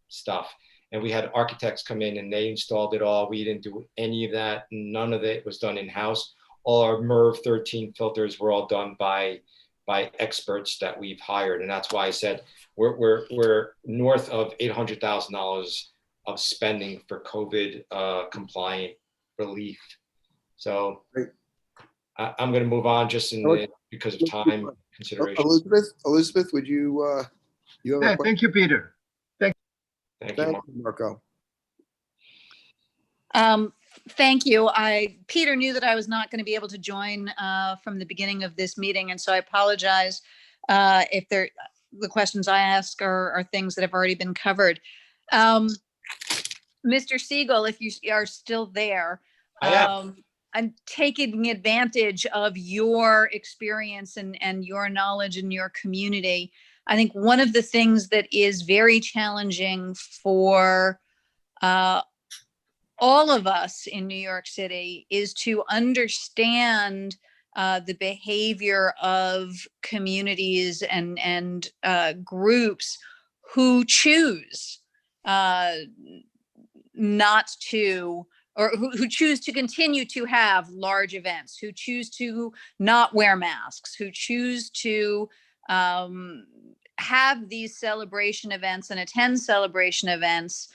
stuff. And we had architects come in and they installed it all. We didn't do any of that. None of it was done in-house. All our MERV 13 filters were all done by experts that we've hired. And that's why I said we're north of $800,000 of spending for COVID compliant relief. So I'm going to move on just because of time consideration. Elizabeth, would you have a question? Thank you, Peter. Thank you, Marco. Thank you. Peter knew that I was not going to be able to join from the beginning of this meeting, and so I apologize if the questions I ask are things that have already been covered. Mr. Siegel, if you are still there, I'm taking advantage of your experience and your knowledge in your community. I think one of the things that is very challenging for all of us in New York City is to understand the behavior of communities and groups who choose not to, or who choose to continue to have large events, who choose to not wear masks, who choose to have these celebration events and attend celebration events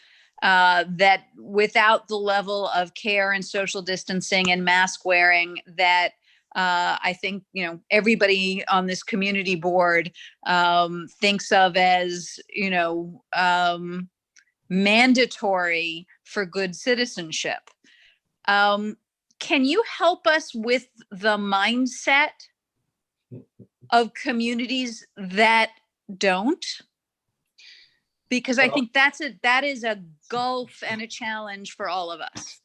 that without the level of care and social distancing and mask wearing that I think, everybody on this community board thinks of as, mandatory for good citizenship. Can you help us with the mindset of communities that don't? Because I think that is a gulf and a challenge for all of us.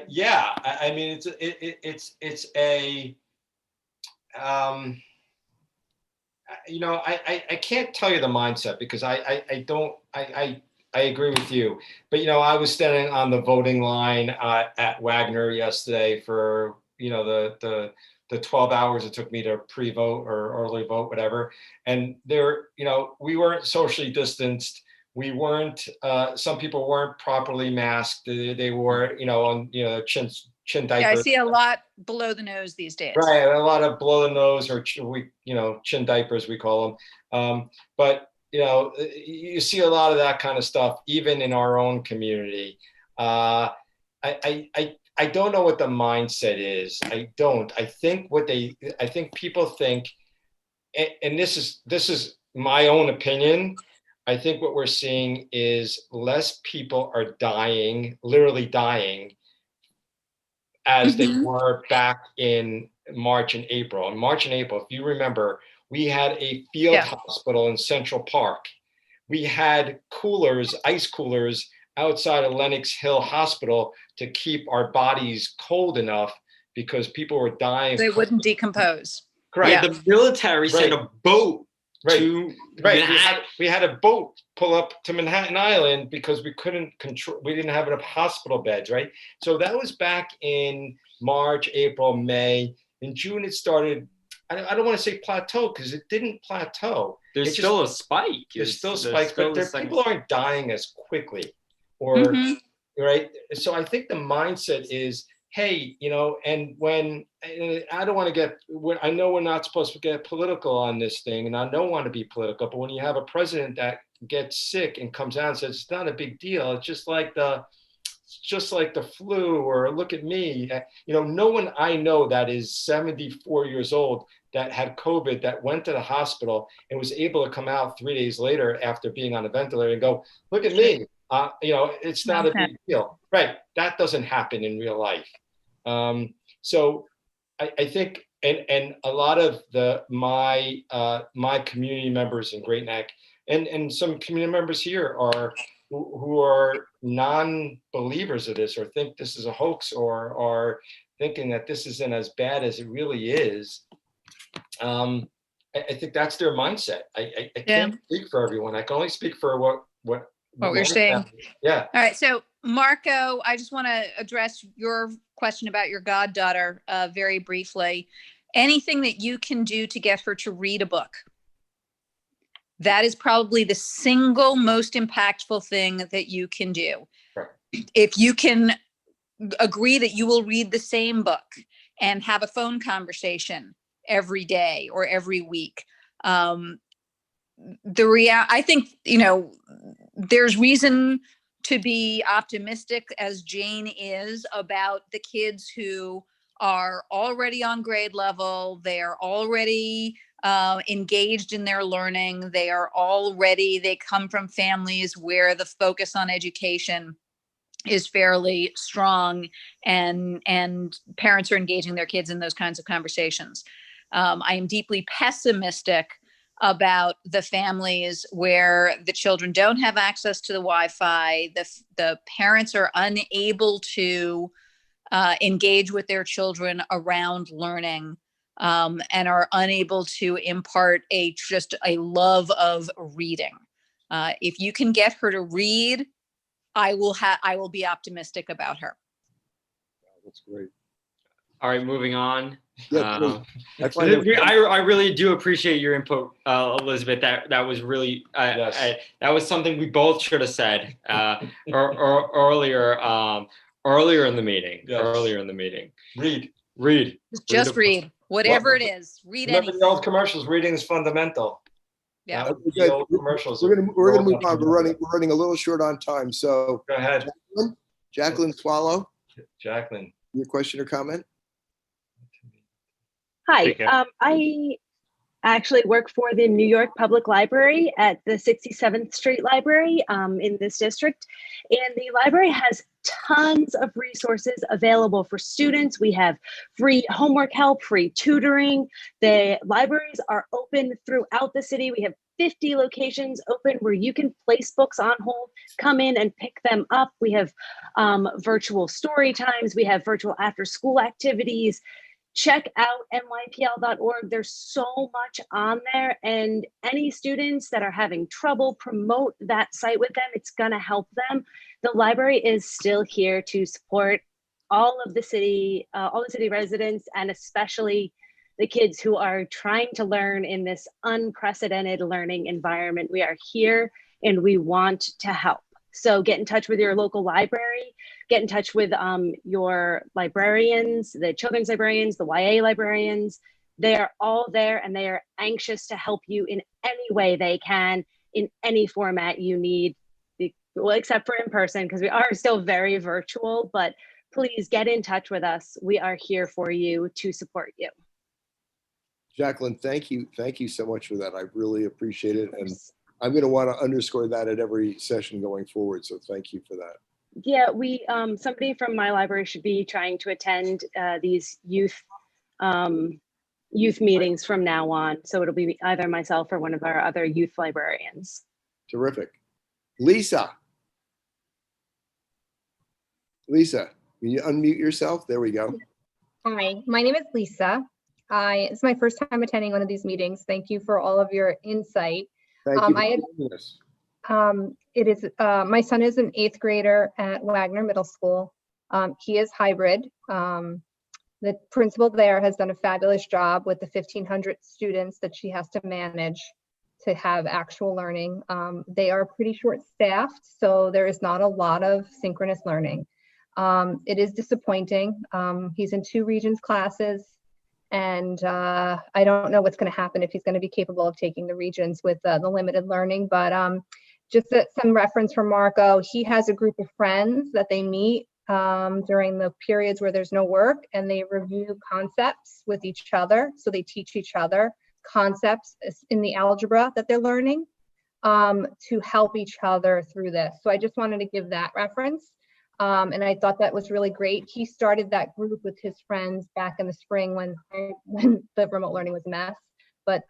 Yeah, I mean, it's a, you know, I can't tell you the mindset because I agree with you, but you know, I was standing on the voting line at Wagner yesterday for, you know, the 12 hours it took me to pre-vote or early vote, whatever. And there, you know, we weren't socially distanced. We weren't, some people weren't properly masked. They wore, you know, on, you know, chin diapers. Yeah, I see a lot below the nose these days. Right, a lot of below the nose or chin diapers, we call them. But, you know, you see a lot of that kind of stuff, even in our own community. I don't know what the mindset is. I don't. I think people think, and this is my own opinion. I think what we're seeing is less people are dying, literally dying, as they were back in March and April. In March and April, if you remember, we had a field hospital in Central Park. We had coolers, ice coolers outside of Lenox Hill Hospital to keep our bodies cold enough because people were dying. They wouldn't decompose. Correct. Yeah, the military sent a boat to Manhattan. We had a boat pull up to Manhattan Island because we didn't have enough hospital beds, right? So that was back in March, April, May. In June, it started, I don't want to say plateau because it didn't plateau. There's still a spike. There's still spikes, but people aren't dying as quickly, or right? So I think the mindset is, hey, you know, and I don't want to I know we're not supposed to get political on this thing, and I don't want to be political, but when you have a president that gets sick and comes out and says it's not a big deal, it's just like the flu, or look at me, you know, no one I know that is 74 years old that had COVID that went to the hospital and was able to come out 3 days later after being on a ventilator and go, look at me, you know, it's not a big deal, right? That doesn't happen in real life. So I think, and a lot of my community members in Great Neck and some community members here who are non-believers of this, or think this is a hoax, or are thinking that this isn't as bad as it really is. I think that's their mindset. I can't speak for everyone. I can only speak for what you're saying. Yeah. All right. So Marco, I just want to address your question about your goddaughter very briefly. Anything that you can do to get her to read a book. That is probably the single most impactful thing that you can do. Right. If you can agree that you will read the same book and have a phone conversation every day or every week. I think, you know, there's reason to be optimistic, as Jane is, about the kids who are already on grade level. They are already engaged in their learning. They come from families where the focus on education is fairly strong, and parents are engaging their kids in those kinds of conversations. I am deeply pessimistic about the families where the children don't have access to the Wi-Fi. The parents are unable to engage with their children around learning, and are unable to impart just a love of reading. If you can get her to read, I will be optimistic about her. That's great. All right, moving on. Yeah, I really do appreciate your input, Elizabeth. That was really that was something we both should have said or earlier in the meeting. Yes. Earlier in the meeting. Read. Just read. Whatever it is. Read Remember anything. the old commercials. Reading is fundamental. Yeah. The old commercials. We're gonna move on. We're running a little short on time. So go ahead. Jacqueline Swallow. Jacqueline. Your question or comment? Hi. I actually work for the New York Public Library at the 67th Street Library in this district. And the library has tons of resources available for students. We have free homework help, free tutoring. The libraries are open throughout the city. We have 50 locations open where you can place books on hold, come in and pick them up. We have virtual story times. We have virtual after school activities. Check out nypl.org. There's so much on there, and any students that are having trouble, promote that site with them. It's gonna help them. The library is still here to support all the city residents, and especially the kids who are trying to learn in this unprecedented learning environment. We are here and we want to help. So get in touch with your local library, get in touch with your librarians, the children's librarians, the YA librarians. They are all there and they are anxious to help you in any way they can, in any format you need, well, except for in person, because we are still very virtual, but please get in touch with us. We are here for you to support you. Jacqueline, thank you. Thank you so much for that. I really appreciate it. And I'm going to want to underscore that at every session going forward. So thank you for that. Yeah, we somebody from my library should be trying to attend these youth meetings from now on. So it'll be either myself or one of our other youth librarians. Terrific. Lisa. Lisa, can you unmute yourself? There we go. Hi, my name is Lisa. It's my first time attending one of these meetings. Thank you for all of your insight. Thank you for doing this. My son is an 8th grader at Wagner Middle School. He is hybrid. The principal there has done a fabulous job with the 1,500 students that she has to manage to have actual learning. They are pretty short-staffed, so there is not a lot of synchronous learning. It is disappointing. He's in 2 Regions classes, and I don't know what's going to happen if he's going to be capable of taking the Regions with the limited learning. But just some reference from Marco, he has a group of friends that they meet during the periods where there's no work, and they review concepts with each other. So they teach each other concepts in the algebra that they're learning to help each other through this. So I just wanted to give that reference. And I thought that was really great. He started that group with his friends back in the spring when the remote learning was a mess, but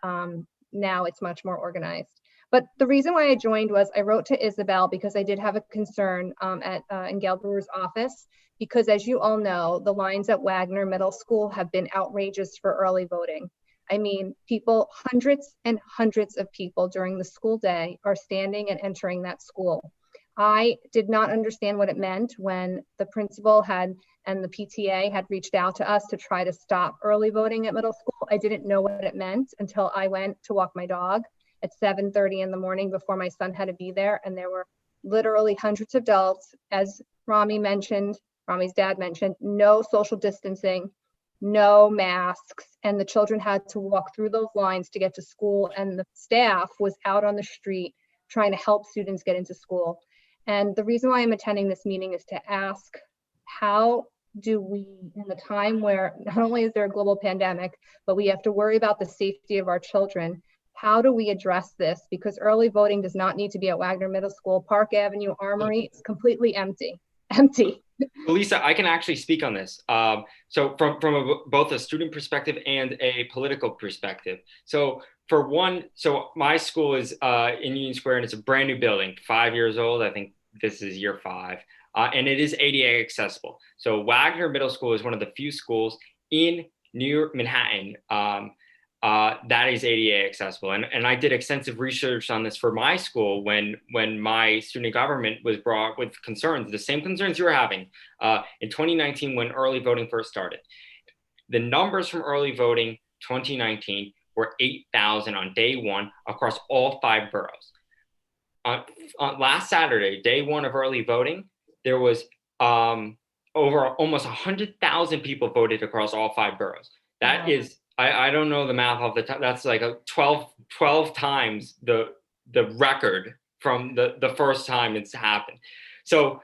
now it's much more organized. But the reason why I joined was I wrote to Isabel because I did have a concern in Gail Brewer's office, because as you all know, the lines at Wagner Middle School have been outrageous for early voting. I mean, hundreds and hundreds of people during the school day are standing and entering that school. I did not understand what it meant when the principal and the PTA had reached out to us to try to stop early voting at middle school. I didn't know what it meant until I went to walk my dog at 7:30 in the morning before my son had to be there. And there were literally hundreds of adults, as Rami's dad mentioned, no social distancing, no masks, and the children had to walk through those lines to get to school, and the staff was out on the street trying to help students get into school. And the reason why I'm attending this meeting is to ask, how do we, in the time where not only is there a global pandemic, but we have to worry about the safety of our children, how do we address this? Because early voting does not need to be at Wagner Middle School. Park Avenue, Armory is completely empty. Lisa, I can actually speak on this. So from both a student perspective and a political perspective. So for one, so my school is in Union Square, and it's a brand new building, 5 years old. I think this is year 5, and it is ADA accessible. So Wagner Middle School is one of the few schools in New York, Manhattan, that is ADA accessible. And I did extensive research on this for my school when my student government was brought with concerns, the same concerns you were having in 2019 when early voting first started. The numbers from early voting 2019 were 8,000 on day 1 across all 5 boroughs. On last Saturday, day 1 of early voting, there was over almost 100,000 people voted across all 5 boroughs. That is, I don't know the math off the top. That's like a 12 times the record from the first time it's happened. So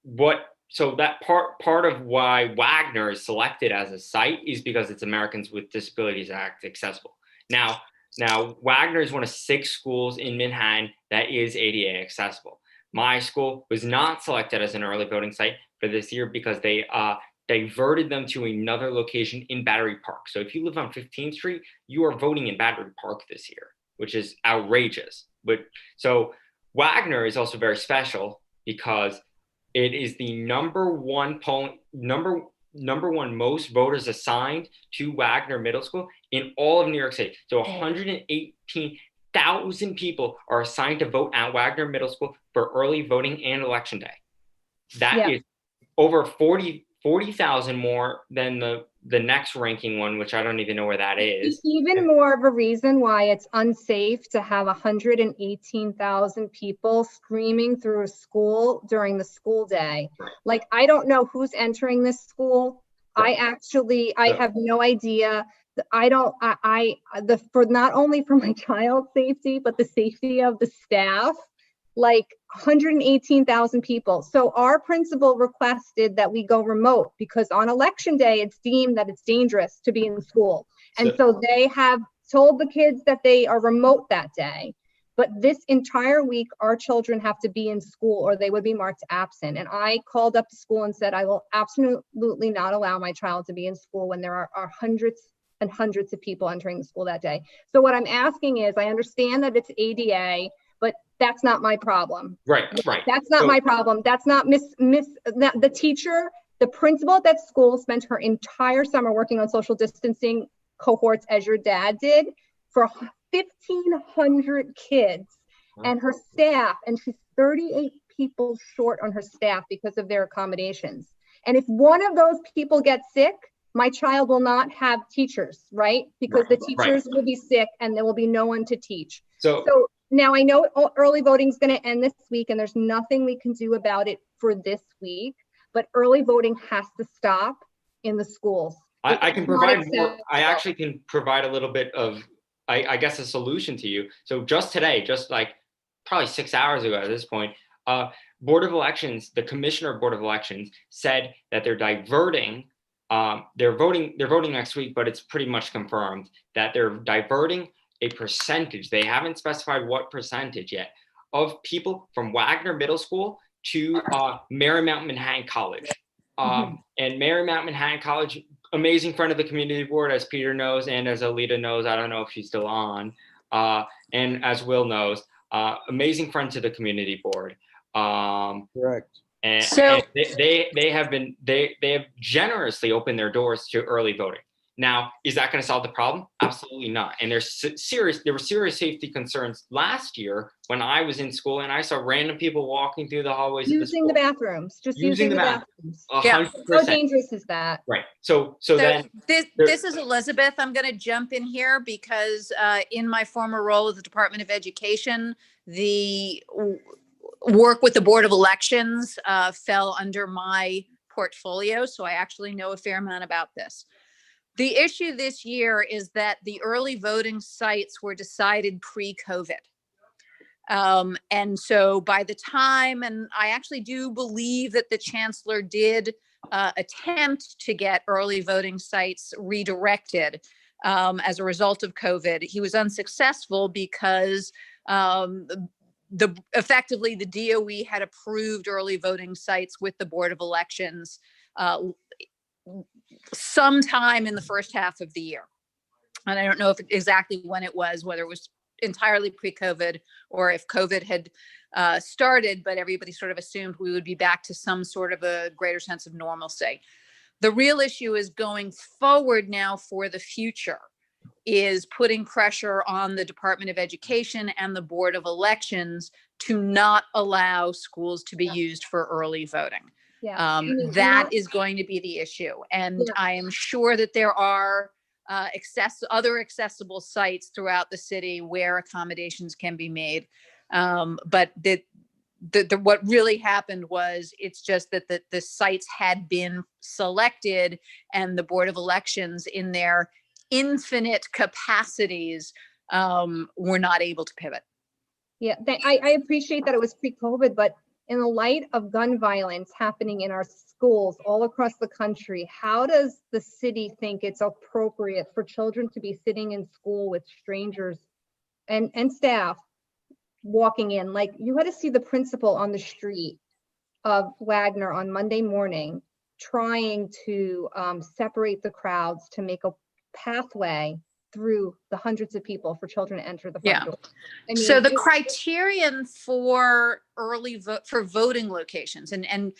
what so that part of why Wagner is selected as a site is because it's Americans with Disabilities Act accessible. Now Wagner is one of 6 schools in Manhattan that is ADA accessible. My school was not selected as an early voting site for this year because they diverted them to another location in Battery Park. So if you live on 15th Street, you are voting in Battery Park this year, which is outrageous. But so Wagner is also very special because it is the number one most voters assigned to Wagner Middle School in all of New York State. So 118,000 people are assigned to vote at Wagner Middle School for early voting and election day. That is over 40,000 more than the next ranking one, which I don't even know where that is. It's even more of a reason why it's unsafe to have 118,000 people screaming through a school during the school day. Right. Like, I don't know who's entering this school. Right. I have no idea. For not only for my child's safety, but the safety of the staff, like 118,000 people. So our principal requested that we go remote because on election day, it's deemed that it's dangerous to be in school. And so they have told the kids that they are remote that day. But this entire week, our children have to be in school or they would be marked absent. And I called up the school and said, I will absolutely not allow my child to be in school when there are hundreds and hundreds of people entering the school that day. So what I'm asking is, I understand that it's ADA, but that's not my problem. Right. That's not my problem. That's not the teacher, the principal at that school spent her entire summer working on social distancing cohorts as your dad did for 1,500 kids and her staff, and she's 38 people short on her staff because of their accommodations. And if one of those people gets sick, my child will not have teachers, right? Because the teachers will be sick and there will be no one to teach. So now I know early voting is going to end this week and there's nothing we can do about it for this week, but early voting has to stop in the schools. I can provide more. I actually can provide a little bit of, I guess, a solution to you. So just today, just like probably 6 hours ago at this point, Board of Elections, the Commissioner of Board of Elections said that they're diverting, they're voting next week, but it's pretty much confirmed that they're diverting a percentage, they haven't specified what percentage yet, of people from Wagner Middle School to Marymount Manhattan College. And Marymount Manhattan College, amazing friend of the community board, as Peter knows, and as Alita knows, I don't know if she's still on, and as Will knows, amazing friend to the community board. Correct. And, So- and they have generously opened their doors to early voting. Now, is that going to solve the problem? Absolutely not. And there were serious safety concerns last year when I was in school and I saw random people walking through the hallways Using the bathrooms, just using the bathrooms. 100%. How dangerous is that? Right. So then this is Elizabeth. I'm going to jump in here because in my former role at the Department of Education, the work with the Board of Elections fell under my portfolio. So I actually know a fair amount about this. The issue this year is that the early voting sites were decided pre-COVID. And so by the time, and I actually do believe that the chancellor did attempt to get early voting sites redirected as a result of COVID. He was unsuccessful because effectively the DOE had approved early voting sites with the Board of Elections sometime in the first half of the year. And I don't know if exactly when it was, whether it was entirely pre-COVID or if COVID had started, but everybody sort of assumed we would be back to some sort of a greater sense of normalcy. The real issue is going forward now for the future is putting pressure on the Department of Education and the Board of Elections to not allow schools to be used for early voting. Yeah. That is going to be the issue. And I am sure that there are other accessible sites throughout the city where accommodations can be made. But what really happened was it's just that the sites had been selected and the Board of Elections in their infinite capacities were not able to pivot. Yeah, I appreciate that it was pre-COVID, but in the light of gun violence happening in our schools all across the country, how does the city think it's appropriate for children to be sitting in school with strangers and staff walking in? Like, you had to see the principal on the street of Wagner on Monday morning trying to separate the crowds to make a pathway through the hundreds of people for children to enter the front door. I mean, so the criterion for for voting locations and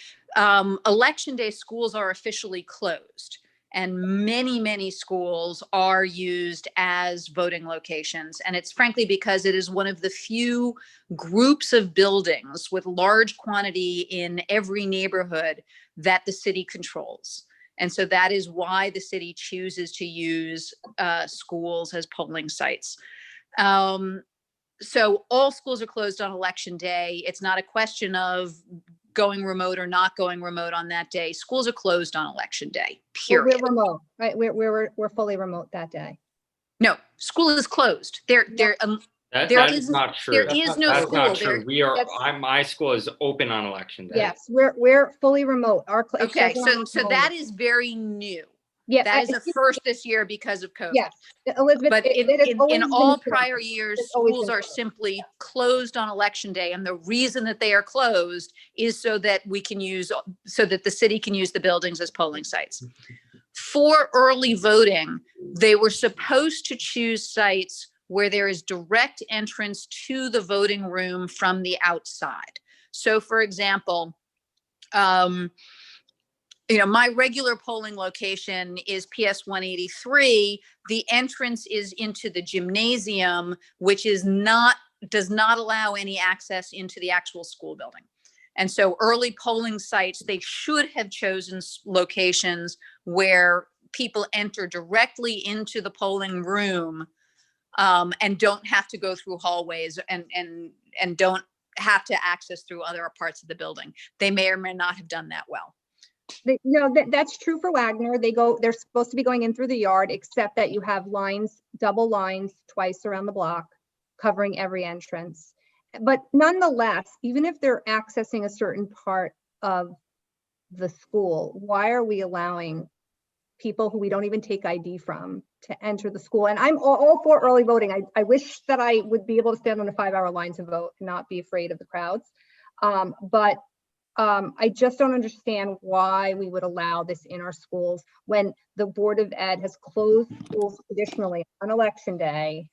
election day schools are officially closed, and many schools are used as voting locations. And it's frankly because it is one of the few groups of buildings with large quantity in every neighborhood that the city controls. And so that is why the city chooses to use schools as polling sites. So all schools are closed on election day. It's not a question of going remote or not going remote on that day. Schools are closed on election day, period. We're remote, right? We're fully remote that day. No, school is closed. That's not true. There is no That's school. not true. We are. That's- My school is open on election day. Yes, we're fully remote. Okay, so that is very new. Yeah, that is a first this year because of COVID. Yes, Elizabeth. But in all prior years, schools are closed. simply closed on election day, and the reason that they are closed is so that the city can use the buildings as polling sites. For early voting, they were supposed to choose sites where there is direct entrance to the voting room from the outside. So, for example, my regular polling location is PS 183. The entrance is into the gymnasium, which does not allow any access into the actual school building. And so early polling sites, they should have chosen locations where people enter directly into the polling room and don't have to go through hallways and don't have to access through other parts of the building. They may or may not have done that well. No, that's true for Wagner. They're supposed to be going in through the yard, except that you have double lines twice around the block, covering every entrance. But nonetheless, even if they're accessing a certain part of the school, why are we allowing people who we don't even take ID from to enter the school? And I'm all for early voting. I wish that I would be able to stand on a 5-hour line to vote and not be afraid of the crowds. But I just don't understand why we would allow this in our schools when the Board of Ed has closed schools traditionally on election day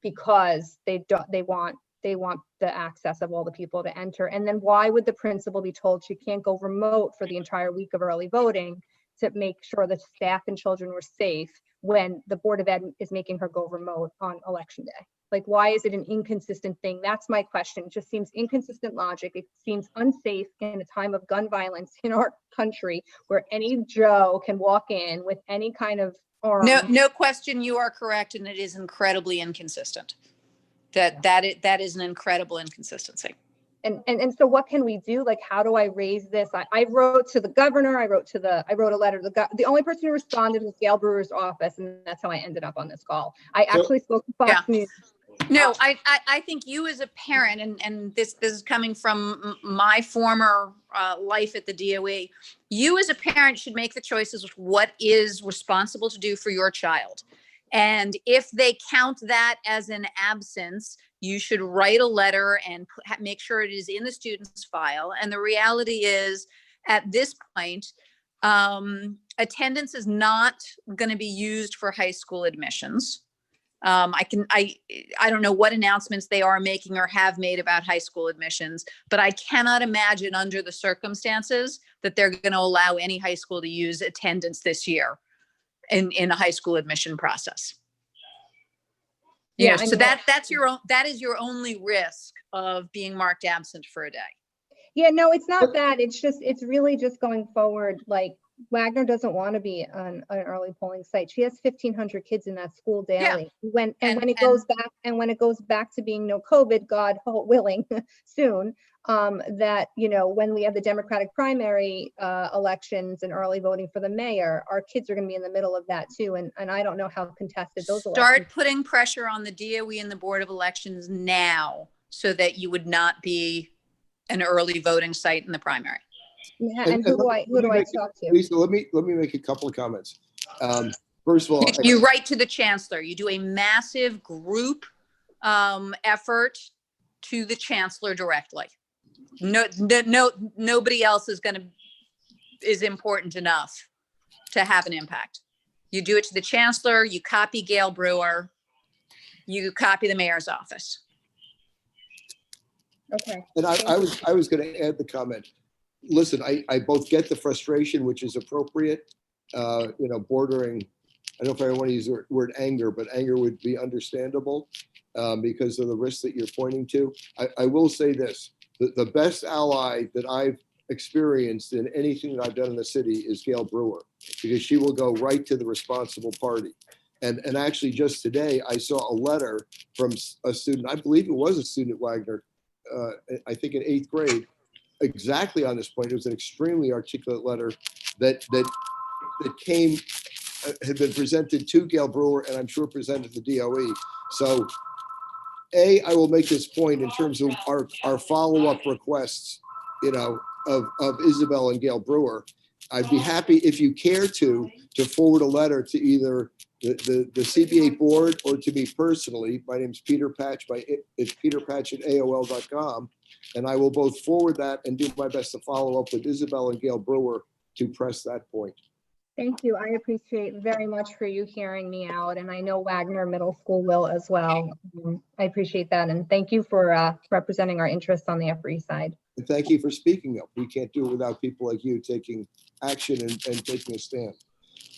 because they want the access of all the people to enter. And then why would the principal be told she can't go remote for the entire week of early voting to make sure that staff and children were safe when the Board of Ed is making her go remote on election day? Like, why is it an inconsistent thing? That's my question. It just seems inconsistent logic. It seems unsafe in a time of gun violence in our country where any Joe can walk in with any kind of arm. No question, you are correct, and it is incredibly inconsistent. That is an incredible inconsistency. And so what can we do? Like, how do I raise this? I wrote to the governor. I wrote a letter to the only person who responded was Gail Brewer's office, and that's how I ended up on this call. I actually spoke to Fox News. No, I think you as a parent, and this is coming from my former life at the DOE, you as a parent should make the choices of what is responsible to do for your child. And if they count that as an absence, you should write a letter and make sure it is in the student's file. And the reality is, at this point, attendance is not going to be used for high school admissions. I don't know what announcements they are making or have made about high school admissions, but I cannot imagine under the circumstances that they're going to allow any high school to use attendance this year in a high school admission process. So that is your only risk of being marked absent for a day. Yeah, no, it's not that. It's really just going forward. Like, Wagner doesn't want to be on an early polling site. She has 1,500 kids in that school daily. Yeah. When it goes back to being no COVID, God willing, soon, that, when we have the Democratic primary elections and early voting for the mayor, our kids are going to be in the middle of that too. And I don't know how contested those elections. Start putting pressure on the DOE and the Board of Elections now so that you would not be an early voting site in the primary. And who do I talk to? Lisa, let me make a couple of comments. First of all, You write to the chancellor. You do a massive group effort to the chancellor directly. Nobody else is important enough to have an impact. You do it to the chancellor, you copy Gail Brewer, you copy the mayor's office. Okay. And I was going to add the comment. Listen, I both get the frustration, which is appropriate, bordering, I don't know if I want to use the word anger, but anger would be understandable because of the risks that you're pointing to. I will say this, the best ally that I've experienced in anything that I've done in the city is Gail Brewer, because she will go right to the responsible party. And actually just today, I saw a letter from a student, I believe it was a student at Wagner, I think in 8th grade, exactly on this point. It was an extremely articulate letter that came, had been presented to Gail Brewer, and I'm sure presented to DOE. So I will make this point in terms of our follow-up requests, of Isabel and Gail Brewer. I'd be happy if you care to forward a letter to either the CB8 board or to me personally. My name's Peter Patch. It's peterpatch@aol.com. And I will both forward that and do my best to follow up with Isabel and Gail Brewer to press that point. Thank you. I appreciate very much for you hearing me out, and I know Wagner Middle School will as well. I appreciate that, and thank you for representing our interests on the Upper East Side. And thank you for speaking up. We can't do it without people like you taking action and taking a stand.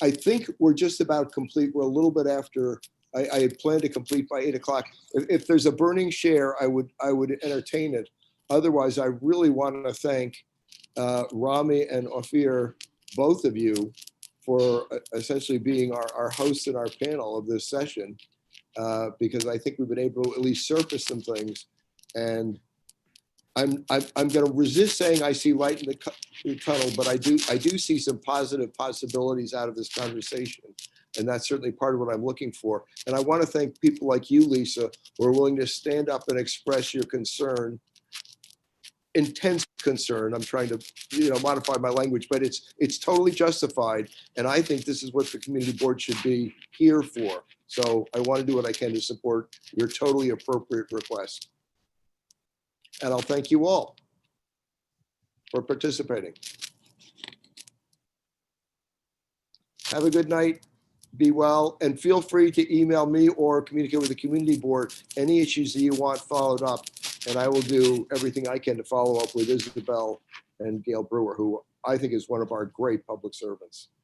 I think we're just about complete. We're a little bit after. I had planned to complete by 8 o'clock. If there's a burning share, I would entertain it. Otherwise, I really want to thank Rami and Ophir, both of you, for essentially being our hosts in our panel of this session, because I think we've been able to at least surface some things. And I'm going to resist saying I see light in the tunnel, but I do see some positive possibilities out of this conversation. And that's certainly part of what I'm looking for. And I want to thank people like you, Lisa, who are willing to stand up and express your concern, intense concern. I'm trying to, modify my language, but it's totally justified. And I think this is what the community board should be here for. So I want to do what I can to support your totally appropriate request. And I'll thank you all for participating. Have a good night. Be well, and feel free to email me or communicate with the community board any issues that you want followed up. And I will do everything I can to follow up with Isabel and Gail Brewer, who I think is one of our great public servants.